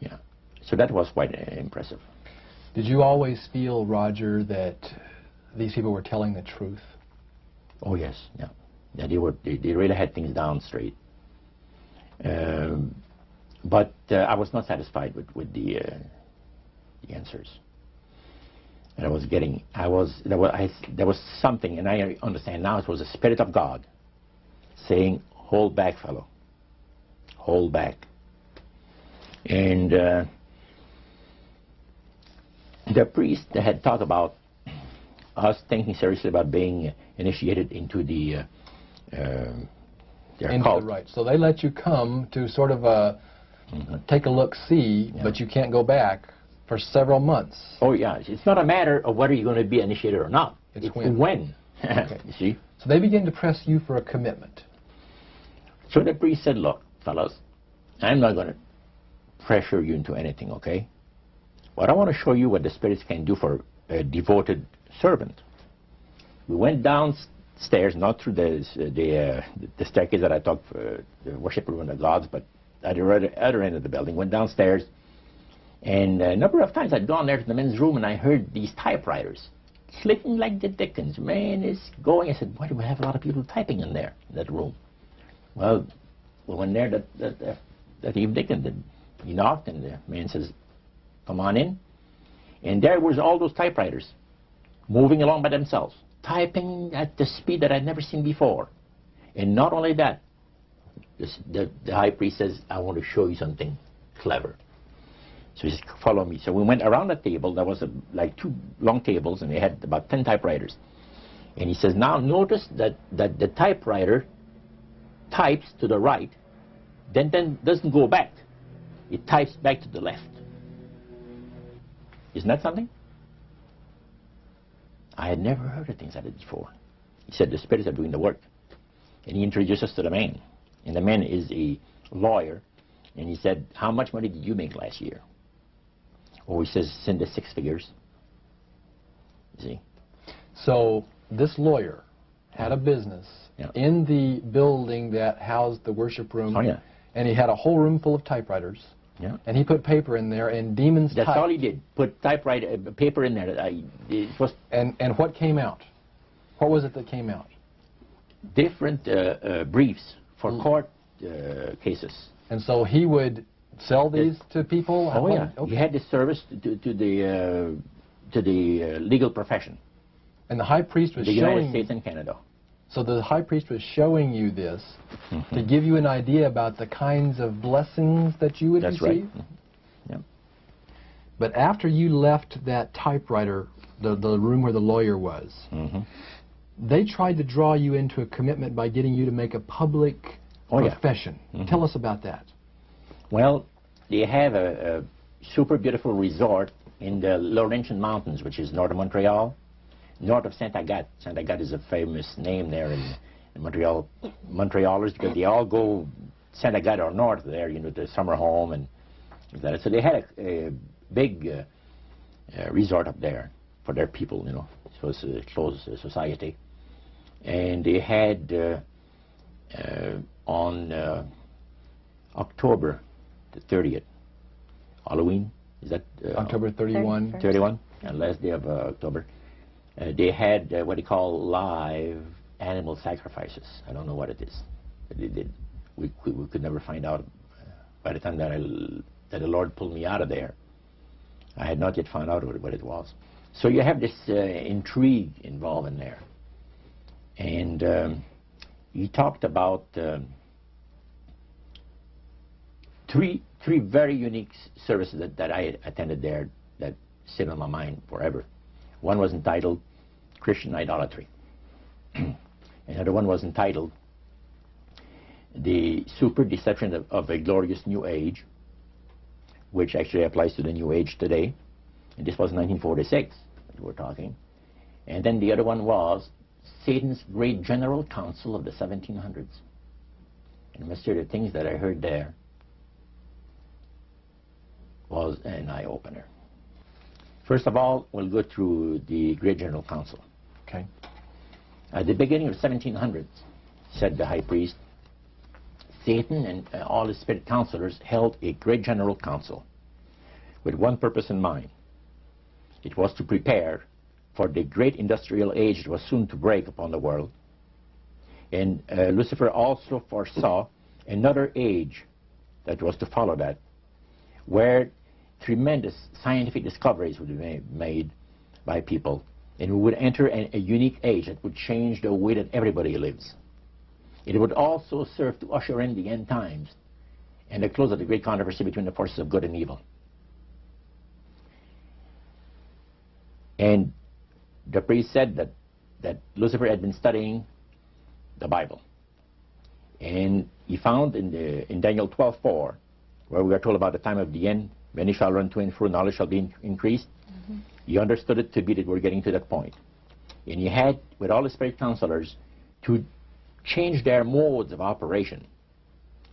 Yeah. So that was quite impressive. Did you always feel, Roger, that these people were telling the truth? Oh yes, yeah. Yeah, they really had things down straight. But I was not satisfied with the answers. And there was something, and I understand now it was the Spirit of God saying, hold back, fellow. Hold back. And the priest had talked about us thinking seriously about being initiated into the their cult. Right. So they let you come to sort of take a look-see, Yeah. but you can't go back for several months. Oh yeah, it's not a matter of whether you're going to be initiated or not. It's when. When. Okay. You see? So they begin to press you for a commitment. So the priest said, look, fellas, I'm not going to pressure you into anything, okay? But I want to show you what the spirits can do for a devoted servant. We went downstairs, not through the staircase that I talked for the worship room of the gods, but at the other end of the building, went downstairs. And a number of times I'd gone there to the men's room and I heard these typewriters clicking like the dickens. Man, it's going. I said, why do we have a lot of people typing in there, in that room? Well, we went there that evening and he knocked and the man says, come on in. And there was all those typewriters moving along by themselves, typing at the speed that I'd never seen before. And not only that, the high priest says, I want to show you something clever. So he says, follow me. So we went around the table. There was like 2 long tables, and they had about 10 typewriters. And he says, now notice that the typewriter types to the right, then doesn't go back. It types back to the left. Isn't that something? I had never heard of things like that before. He said the spirits are doing the work. And he introduced us to the man. And the man is a lawyer. And he said, how much money did you make last year? Oh, he says, send the 6 figures. You see? So this lawyer had a business in the building that housed the worship room. Oh, yeah. And he had a whole room full of typewriters. Yeah. And he put paper in there, and demons That's typed. all he did. Put typewriter paper in there. It was And what came out? What was it that came out? different briefs for court cases. And so he would sell these to people? Oh yeah, Okay. he had this service to the legal profession. And the high priest was The United showing States and Canada. So the high priest was showing you this to give you an idea about the kinds of blessings that you would That's receive? right. Yeah. But after you left that typewriter, the room where the lawyer was, they tried to draw you into a commitment by getting you to make a public profession. Tell us about that. Well, they have a super beautiful resort in the Laurentian Mountains, which is north of Montreal, north of Saint Agathe. Saint Agathe is a famous name there in Montreal. Montrealers, because they all go Saint Agathe or north there, you know, the summer home and that. So they had a big resort up there for their people, you know. So it's a closed society. And they had on October the 30th, Halloween, is that? October 31. 31, last day of October. They had what they call live animal sacrifices. I don't know what it is, but they did. We could never find out. By the time that the Lord pulled me out of there, I had not yet found out what it was. So you have this intrigue involved in there. And he talked about three very unique services that I attended there that sit on my mind forever. One was entitled Christian Idolatry. Another one was entitled The Super Deception of a Glorious New Age, which actually applies to the New Age today. And this was 1946 that we're talking. And then the other one was Satan's Great General Council of the 1700s. And Mr. the things that I heard there was an eye-opener. First of all, we'll go through the Great General Council. Okay. At the beginning of the 1700s, said the high priest, Satan and all his spirit counselors held a Great General Council with one purpose in mind. It was to prepare for the great industrial age that was soon to break upon the world. And Lucifer also foresaw another age that was to follow that, where tremendous scientific discoveries would be made by people, and we would enter a unique age that would change the way that everybody lives. It would also serve to usher in the end times and the close of the great controversy between the forces of good and evil. And the priest said that Lucifer had been studying the Bible. And he found in Daniel 12:4, where we are told about the time of the end, many shall run to and fro, knowledge shall be increased. Mm-hmm. He understood it to be that we're getting to that point. And he had, with all the spirit counselors, to change their modes of operation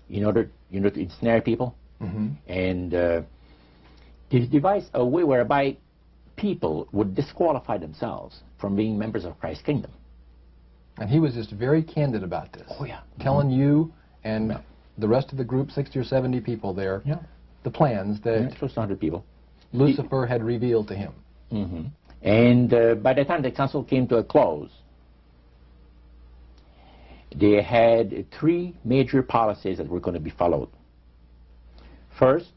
in order, to ensnare people. Mm-hmm. And he devised a way whereby people would disqualify themselves from being members of Christ's kingdom. And he was just very candid about this. Oh, yeah. Telling you and the rest of the group, 60 or 70 people there, the plans that close to 100 people. Lucifer had revealed to him. Mm-hmm. And by the time the council came to a close, they had 3 major policies that were going to be followed. First,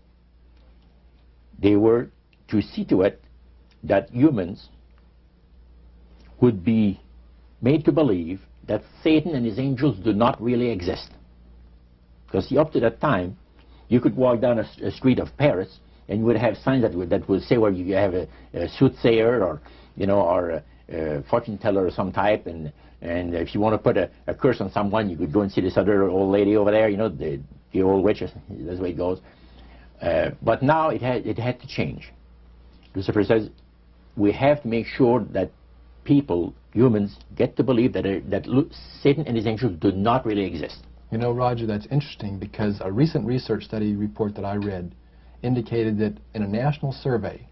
they were to see to it that humans would be made to believe that Satan and his angels do not really exist. Because up to that time, you could walk down a street of Paris and you would have signs that would say where you have a soothsayer or, or a fortune teller of some type, and if you want to put a curse on someone, you could go and see this other old lady over there, the old witch, that's the way it goes. But now it had to change. Lucifer says, we have to make sure that people, humans, get to believe that Satan and his angels do not really exist. Roger, that's interesting because a recent research study report that I read indicated that in a national survey,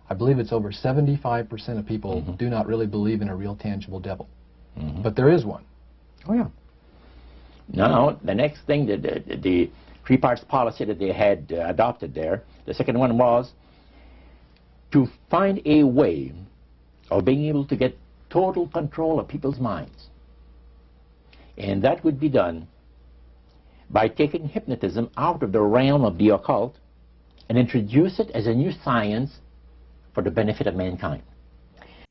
I believe it's over 75% of people do not really believe in a real tangible devil. Mm-hmm. But there is one. Oh, yeah. Now, the next thing, the 3 parts policy that they had adopted there, the second one was to find a way of being able to get total control of people's minds. And that would be done by taking hypnotism out of the realm of the occult and introduce it as a new science for the benefit of mankind.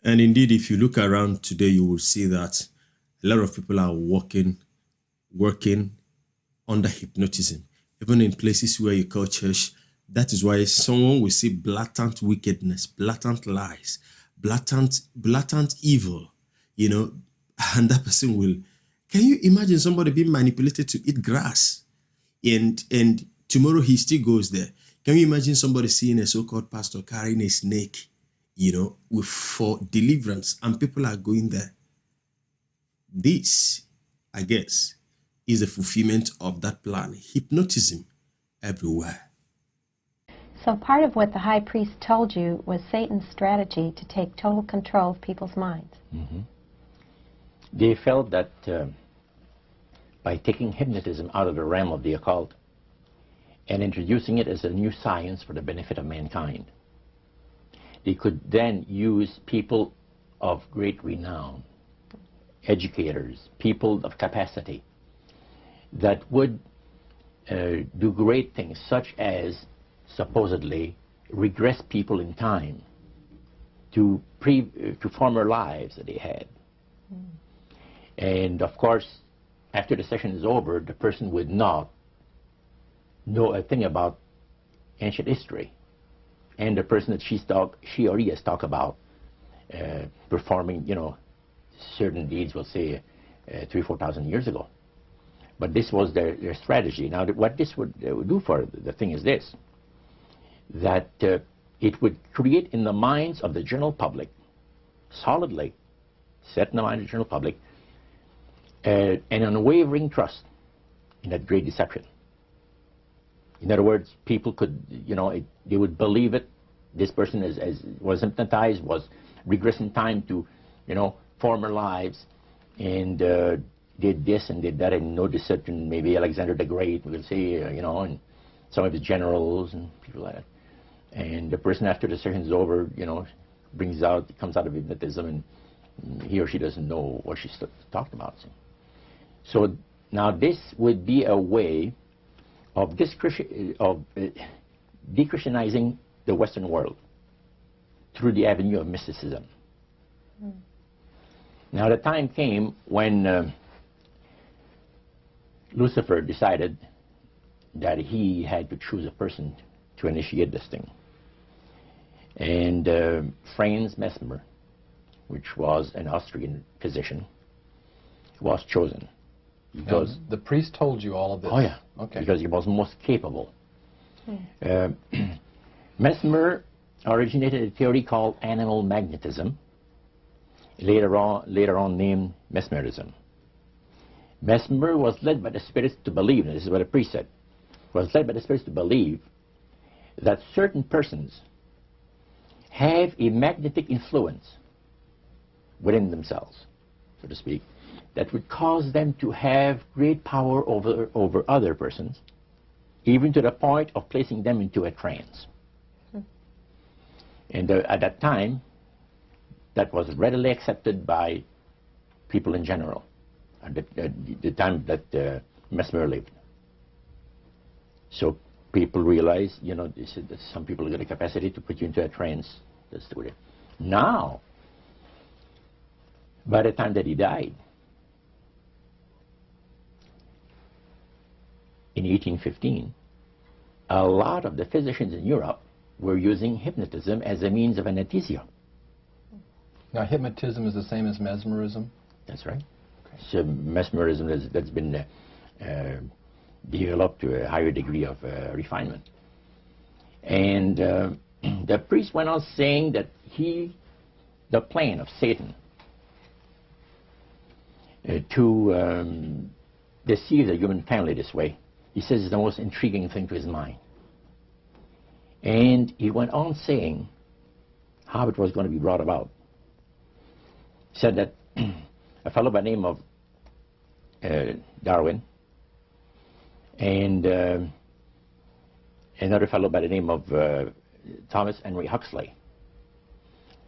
And indeed, if you look around today, you will see that a lot of people are working under hypnotism, even in places where you call church. That is why someone will see blatant wickedness, blatant lies, blatant evil, and that person will. Can you imagine somebody being manipulated to eat grass, and tomorrow he still goes there? Can you imagine somebody seeing a so-called pastor carrying a snake, for deliverance, and people are going there? This, I guess, is a fulfillment of that plan. Hypnotism everywhere. So part of what the high priest told you was Satan's strategy to take total control of people's minds. Mm-hmm. They felt that by taking hypnotism out of the realm of the occult and introducing it as a new science for the benefit of mankind, they could then use people of great renown, educators, people of capacity, that would do great things, such as supposedly regress people in time to former lives that they had. Mm. And of course, after the session is over, the person would not know a thing about ancient history, and the person that she or he has talked about performing, certain deeds, we'll say 3,000 or 4,000 years ago. But this was their strategy. Now, what this would do for the thing is this, that it would create in the minds of the general public, solidly set in the mind of the general public, an unwavering trust in that great deception. In other words, people could, they would believe it. This person was hypnotized, was regressing time to, former lives, and did this and did that, and no deception. Maybe Alexander the Great, we will say, and some of his generals and people like that. And the person, after the session is over, comes out of hypnotism, and he or she doesn't know what she's talked about. So now this would be a way of de-Christianizing the Western world through the avenue of mysticism. Mm. Now the time came when Lucifer decided that he had to choose a person to initiate this thing. And Franz Mesmer, which was an Austrian physician, was chosen. Because now, the priest told you all of this? Oh, yeah. Okay. Because he was most capable. Mesmer originated a theory called animal magnetism, later on named mesmerism. Mesmer was led by the spirits to believe, and this is what a priest said, was led by the spirits to believe that certain persons have a magnetic influence within themselves, so to speak, that would cause them to have great power over other persons, even to the point of placing them into a trance. And at that time, that was readily accepted by people in general, at the time that Mesmer lived. So people realized, you know, they said that some people got a capacity to put you into a trance. That's the way. Now, by the time that he died, in 1815, a lot of the physicians in Europe were using hypnotism as a means of anesthesia. Now, hypnotism is the same as mesmerism? That's right. Okay. So mesmerism that's been developed to a higher degree of refinement. And the priest went on saying that the plan of Satan to deceive the human family this way, he says, is the most intriguing thing to his mind. And he went on saying how it was going to be brought about. He said that a fellow by the name of Darwin and another fellow by the name of Thomas Henry Huxley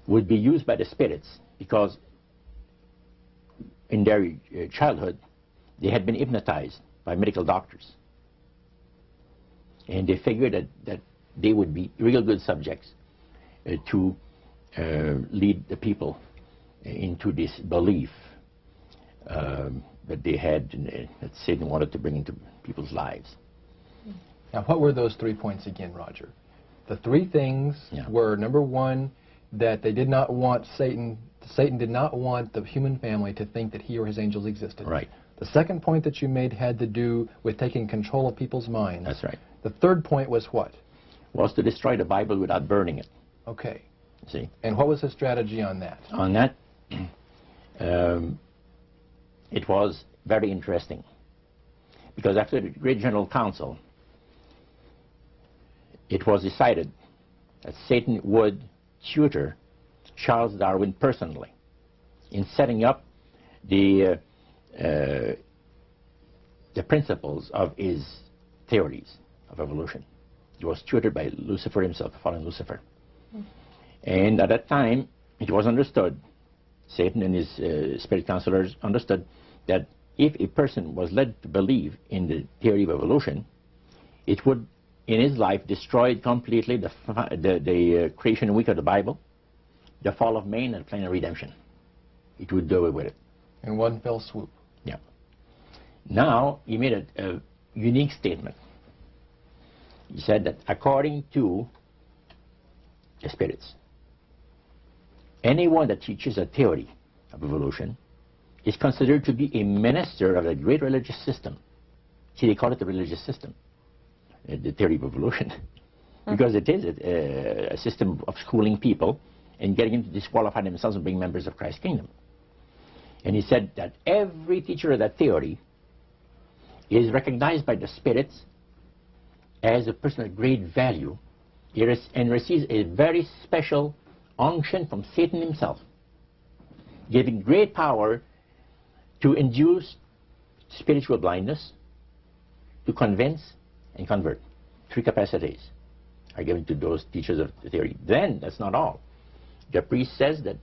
would be used by the spirits because in their childhood they had been hypnotized by medical doctors. And they figured that they would be real good subjects to lead the people into this belief that they had, that Satan wanted to bring into people's lives. Now, what were those 3 points again, Roger? The 3 things were, number 1, that they did not want Satan did not want the human family to think that he or his angels existed. Right. The second point that you made had to do with taking control of people's minds. That's right. The third point was what? Was to destroy the Bible without burning it. Okay. See? And what was his strategy on that? On that, it was very interesting. Because after the Great General Council, it was decided that Satan would tutor Charles Darwin personally in setting up the principles of his theories of evolution. He was tutored by Lucifer himself, fallen Lucifer. And at that time, it was understood, Satan and his spirit counselors understood, that if a person was led to believe in the theory of evolution, it would, in his life, destroy completely the creation week of the Bible, the fall of man, and the plan of redemption. It would do away with it. In one fell swoop. Yeah. Now, he made a unique statement. He said that according to the spirits, anyone that teaches a theory of evolution is considered to be a minister of a great religious system. See, they call it the religious system, the theory of evolution, because it is a system of schooling people and getting them to disqualify themselves and being members of Christ's kingdom. And he said that every teacher of that theory is recognized by the spirits as a person of great value and receives a very special unction from Satan himself, giving great power to induce spiritual blindness, to convince and convert. 3 capacities are given to those teachers of the theory. Then, that's not all. The priest says that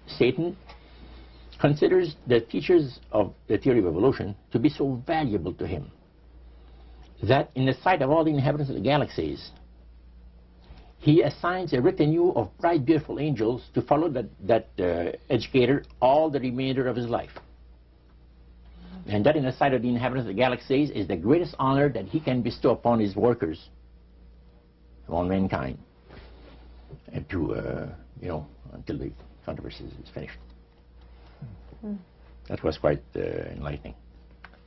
Satan considers the teachers of the theory of evolution to be so valuable to him that in the sight of all the inhabitants of the galaxies, he assigns a retinue of bright, beautiful angels to follow that educator all the remainder of his life. And that in the sight of the inhabitants of the galaxies is the greatest honor that he can bestow upon his workers, upon mankind, and to, you know, until the controversy is finished. That was quite enlightening.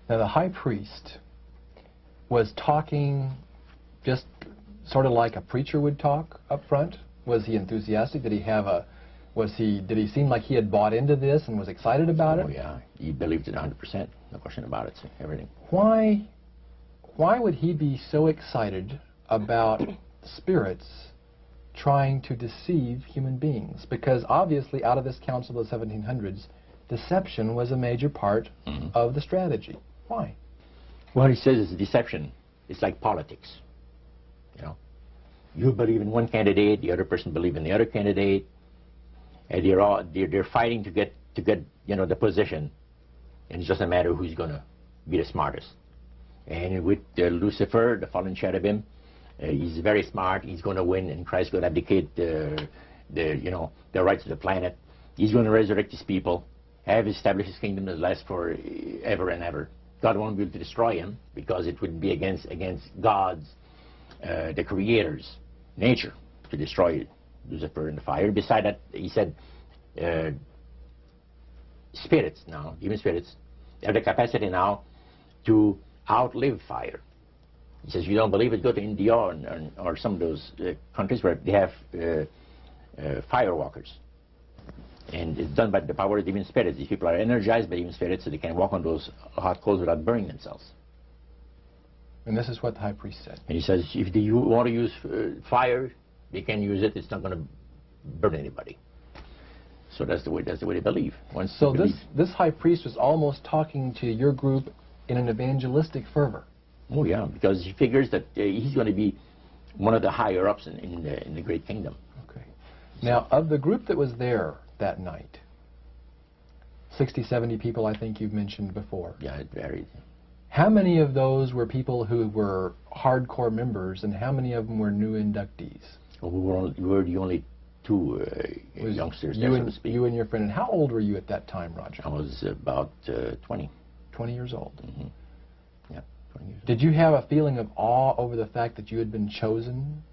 Now, the high priest was talking just sort of like a preacher would talk up front. Was he enthusiastic? Did he have a, did he seem like he had bought into this and was excited about it? Oh yeah, he believed it 100%, no question about it, everything. Why would he be so excited about spirits trying to deceive human beings? Because obviously out of this council of the 1700s, deception was a major part of the strategy. Why? Well, he says it's deception. It's like politics. You know, you believe in one candidate, the other person believes in the other candidate, and they're fighting to get you know, the position, and it's just a matter of who's going to be the smartest. And with Lucifer, the fallen cherubim, he's very smart. He's going to win, and Christ's going to abdicate the rights of the planet. He's going to resurrect his people, have established his kingdom that lasts for ever and ever. God won't be able to destroy him because it would be against God's, the Creator's nature to destroy Lucifer in the fire. Beside that, he said, spirits now, even spirits, have the capacity now to outlive fire. He says, you don't believe it, go to India or some of those countries where they have firewalkers. And it's done by the power of demon spirits. These people are energized by demon spirits, so they can walk on those hot coals without burning themselves. And this is what the high priest said. And he says, if you want to use fire, they can use it. It's not going to burn anybody. So that's the way they believe. So this high priest was almost talking to your group in an evangelistic fervor. Oh yeah, because he figures that he's going to be one of the higher ups in the great kingdom. Okay. Now, of the group that was there that night, 60, 70 people, I think you've mentioned before. Yeah, it varied. How many of those were people who were hardcore members, and how many of them were new inductees? Well, we were the only two youngsters there, so to speak. You and your friend. And how old were you at that time, Roger? I was about 20. 20 years old. Mm-hmm. Yeah, 20 years old. Did you have a feeling of awe over the fact that you had been chosen?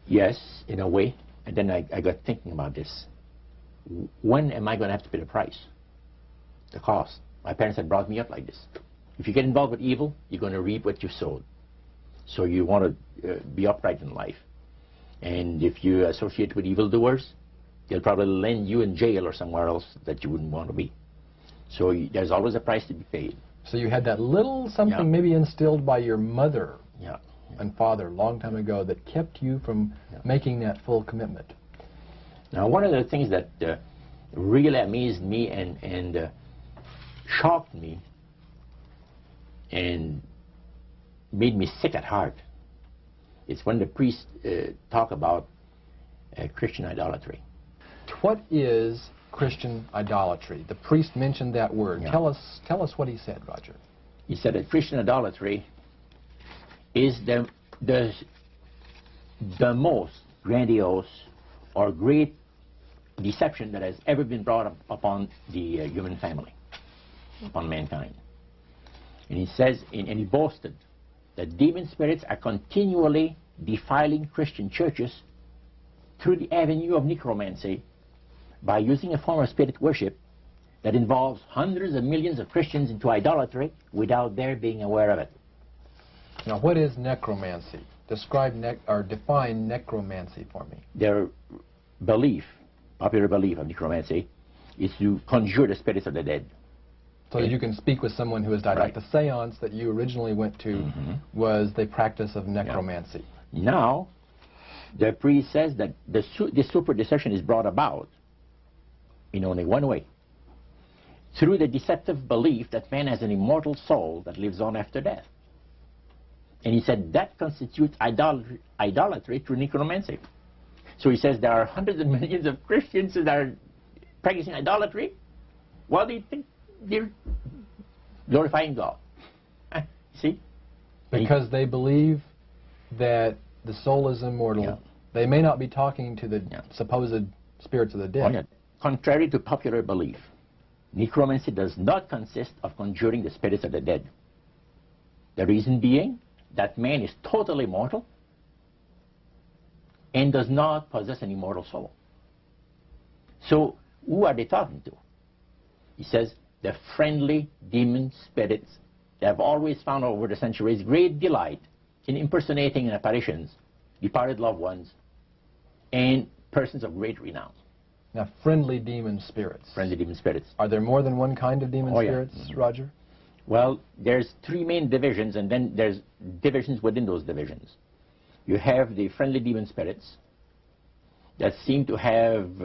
Yes, in a way. And then I got thinking about this. When am I going to have to pay the price? The cost. My parents had brought me up like this. If you get involved with evil, you're going to reap what you sowed. So you want to be upright in life. And if you associate with evildoers, they'll probably land you in jail or somewhere else that you wouldn't want to be. So there's always a price to be paid. So you had that little something maybe instilled by your mother and father a long time ago that kept you from making that full commitment. Now, one of the things that really amazed me and shocked me and made me sick at heart is when the priests talk about Christian idolatry. What is Christian idolatry? The priest mentioned that word. Yeah. Tell us what he said, Roger. He said that Christian idolatry is the most grandiose or great deception that has ever been brought upon the human family, upon mankind. And he says, and he boasted, that demon spirits are continually defiling Christian churches through the avenue of necromancy by using a form of spirit worship that involves hundreds of millions of Christians into idolatry without their being aware of it. Now, what is necromancy? Describe or define necromancy for me. Their belief, popular belief of necromancy, is to conjure the spirits of the dead. So that you can speak with someone who has died. Right. Like the seance that you originally went to was the practice of necromancy. Now, the priest says that the super deception is brought about in only one way. Through the deceptive belief that man has an immortal soul that lives on after death. And he said that constitutes idolatry through necromancy. So he says there are hundreds of millions of Christians that are practicing idolatry while they think they're glorifying God. See? Because they believe that the soul is immortal. Yeah. They may not be talking to the supposed spirits of the dead. Contrary to popular belief, necromancy does not consist of conjuring the spirits of the dead. The reason being that man is totally mortal and does not possess an immortal soul. So who are they talking to? He says, the friendly demon spirits that have always found over the centuries great delight in impersonating in apparitions departed loved ones and persons of great renown. Now, friendly demon spirits. Friendly demon spirits. Are there more than one kind of demon Oh, yeah. spirits, Roger? Well, there's three main divisions, and then there's divisions within those divisions. You have the friendly demon spirits that seem to have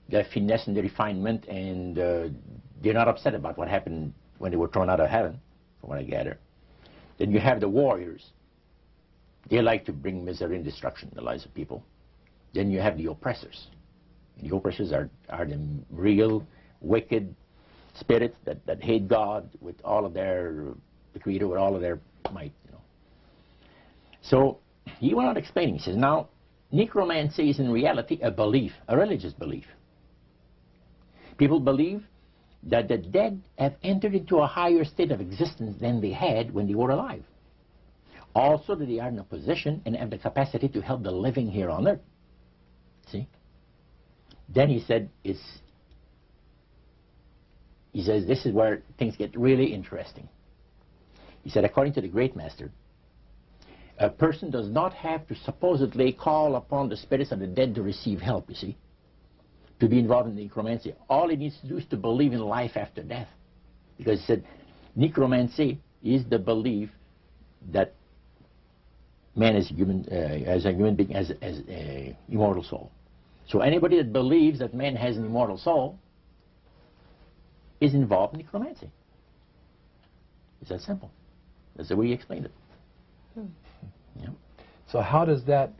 their finesse and their refinement, and they're not upset about what happened when they were thrown out of heaven, from what I gather. Then you have the warriors. They like to bring misery and destruction in the lives of people. Then you have the oppressors. And the oppressors are the real wicked spirits that hate God with all of their, the Creator with all of their might, you know. So he went on explaining. He says, now, necromancy is in reality a belief, a religious belief. People believe that the dead have entered into a higher state of existence than they had when they were alive. Also that they are in a position and have the capacity to help the living here on earth. See? Then he said, he says, this is where things get really interesting. He said, according to the great master, a person does not have to supposedly call upon the spirits of the dead to receive help, you see, to be involved in necromancy. All he needs to do is to believe in life after death. Because he said, necromancy is the belief that man is human, as a human being, has an immortal soul. So anybody that believes that man has an immortal soul is involved in necromancy. It's that simple. That's the way he explained it. Yeah. So how does that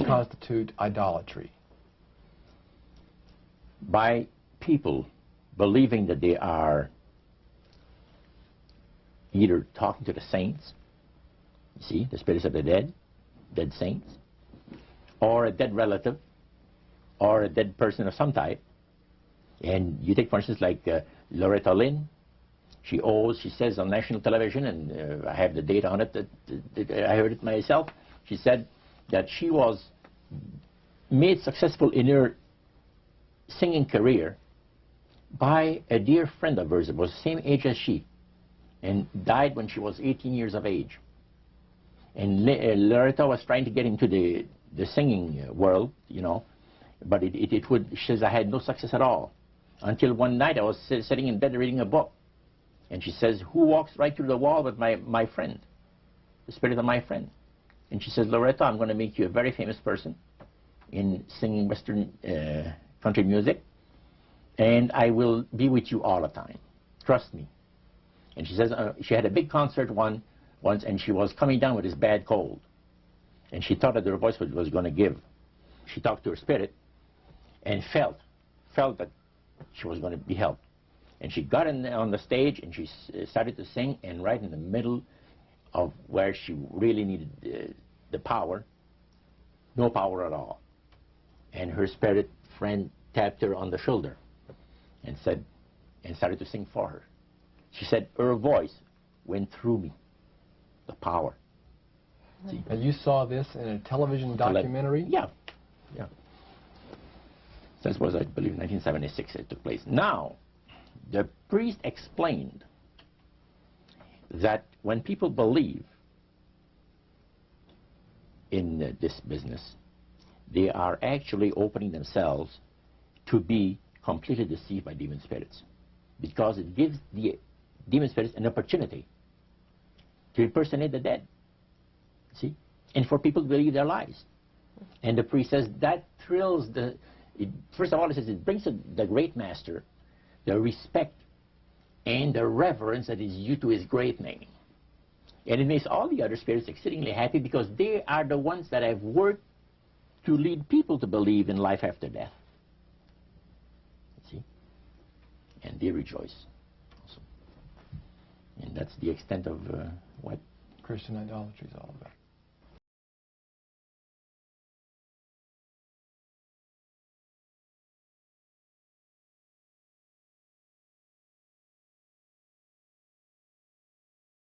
constitute idolatry? By people believing that they are either talking to the saints, you see, the spirits of the dead saints, or a dead relative, or a dead person of some type. And you take, for instance, like Loretta Lynn. She says on national television, and I have the data on it, that I heard it myself. She said that she was made successful in her singing career by a dear friend of hers that was the same age as she, and died when she was 18 years of age. And Loretta was trying to get into the singing world, you know, but she says, I had no success at all. Until one night I was sitting in bed reading a book. And she says, who walks right through the wall with my friend, the spirit of my friend? And she says, Loretta, I'm going to make you a very famous person in singing Western country music, and I will be with you all the time. Trust me. And she says, she had a big concert once, and she was coming down with this bad cold. And she thought that her voice was going to give. She talked to her spirit and felt that she was going to be helped. And she got on the stage and she started to sing, and right in the middle of where she really needed the power, no power at all. And her spirit friend tapped her on the shoulder and started to sing for her. She said her voice went through me, the power. See? And you saw this in a television documentary? Yeah. This was, I believe, 1976 it took place. Now, the priest explained that when people believe in this business, they are actually opening themselves to be completely deceived by demon spirits, because it gives the demon spirits an opportunity to impersonate the dead, see, and for people to believe their lies. And the priest says that thrills first of all, it says it brings the great master the respect and the reverence that is due to his great name. And it makes all the other spirits exceedingly happy, because they are the ones that have worked to lead people to believe in life after death. See? And they rejoice also. And that's the extent of what Christian idolatry is all about.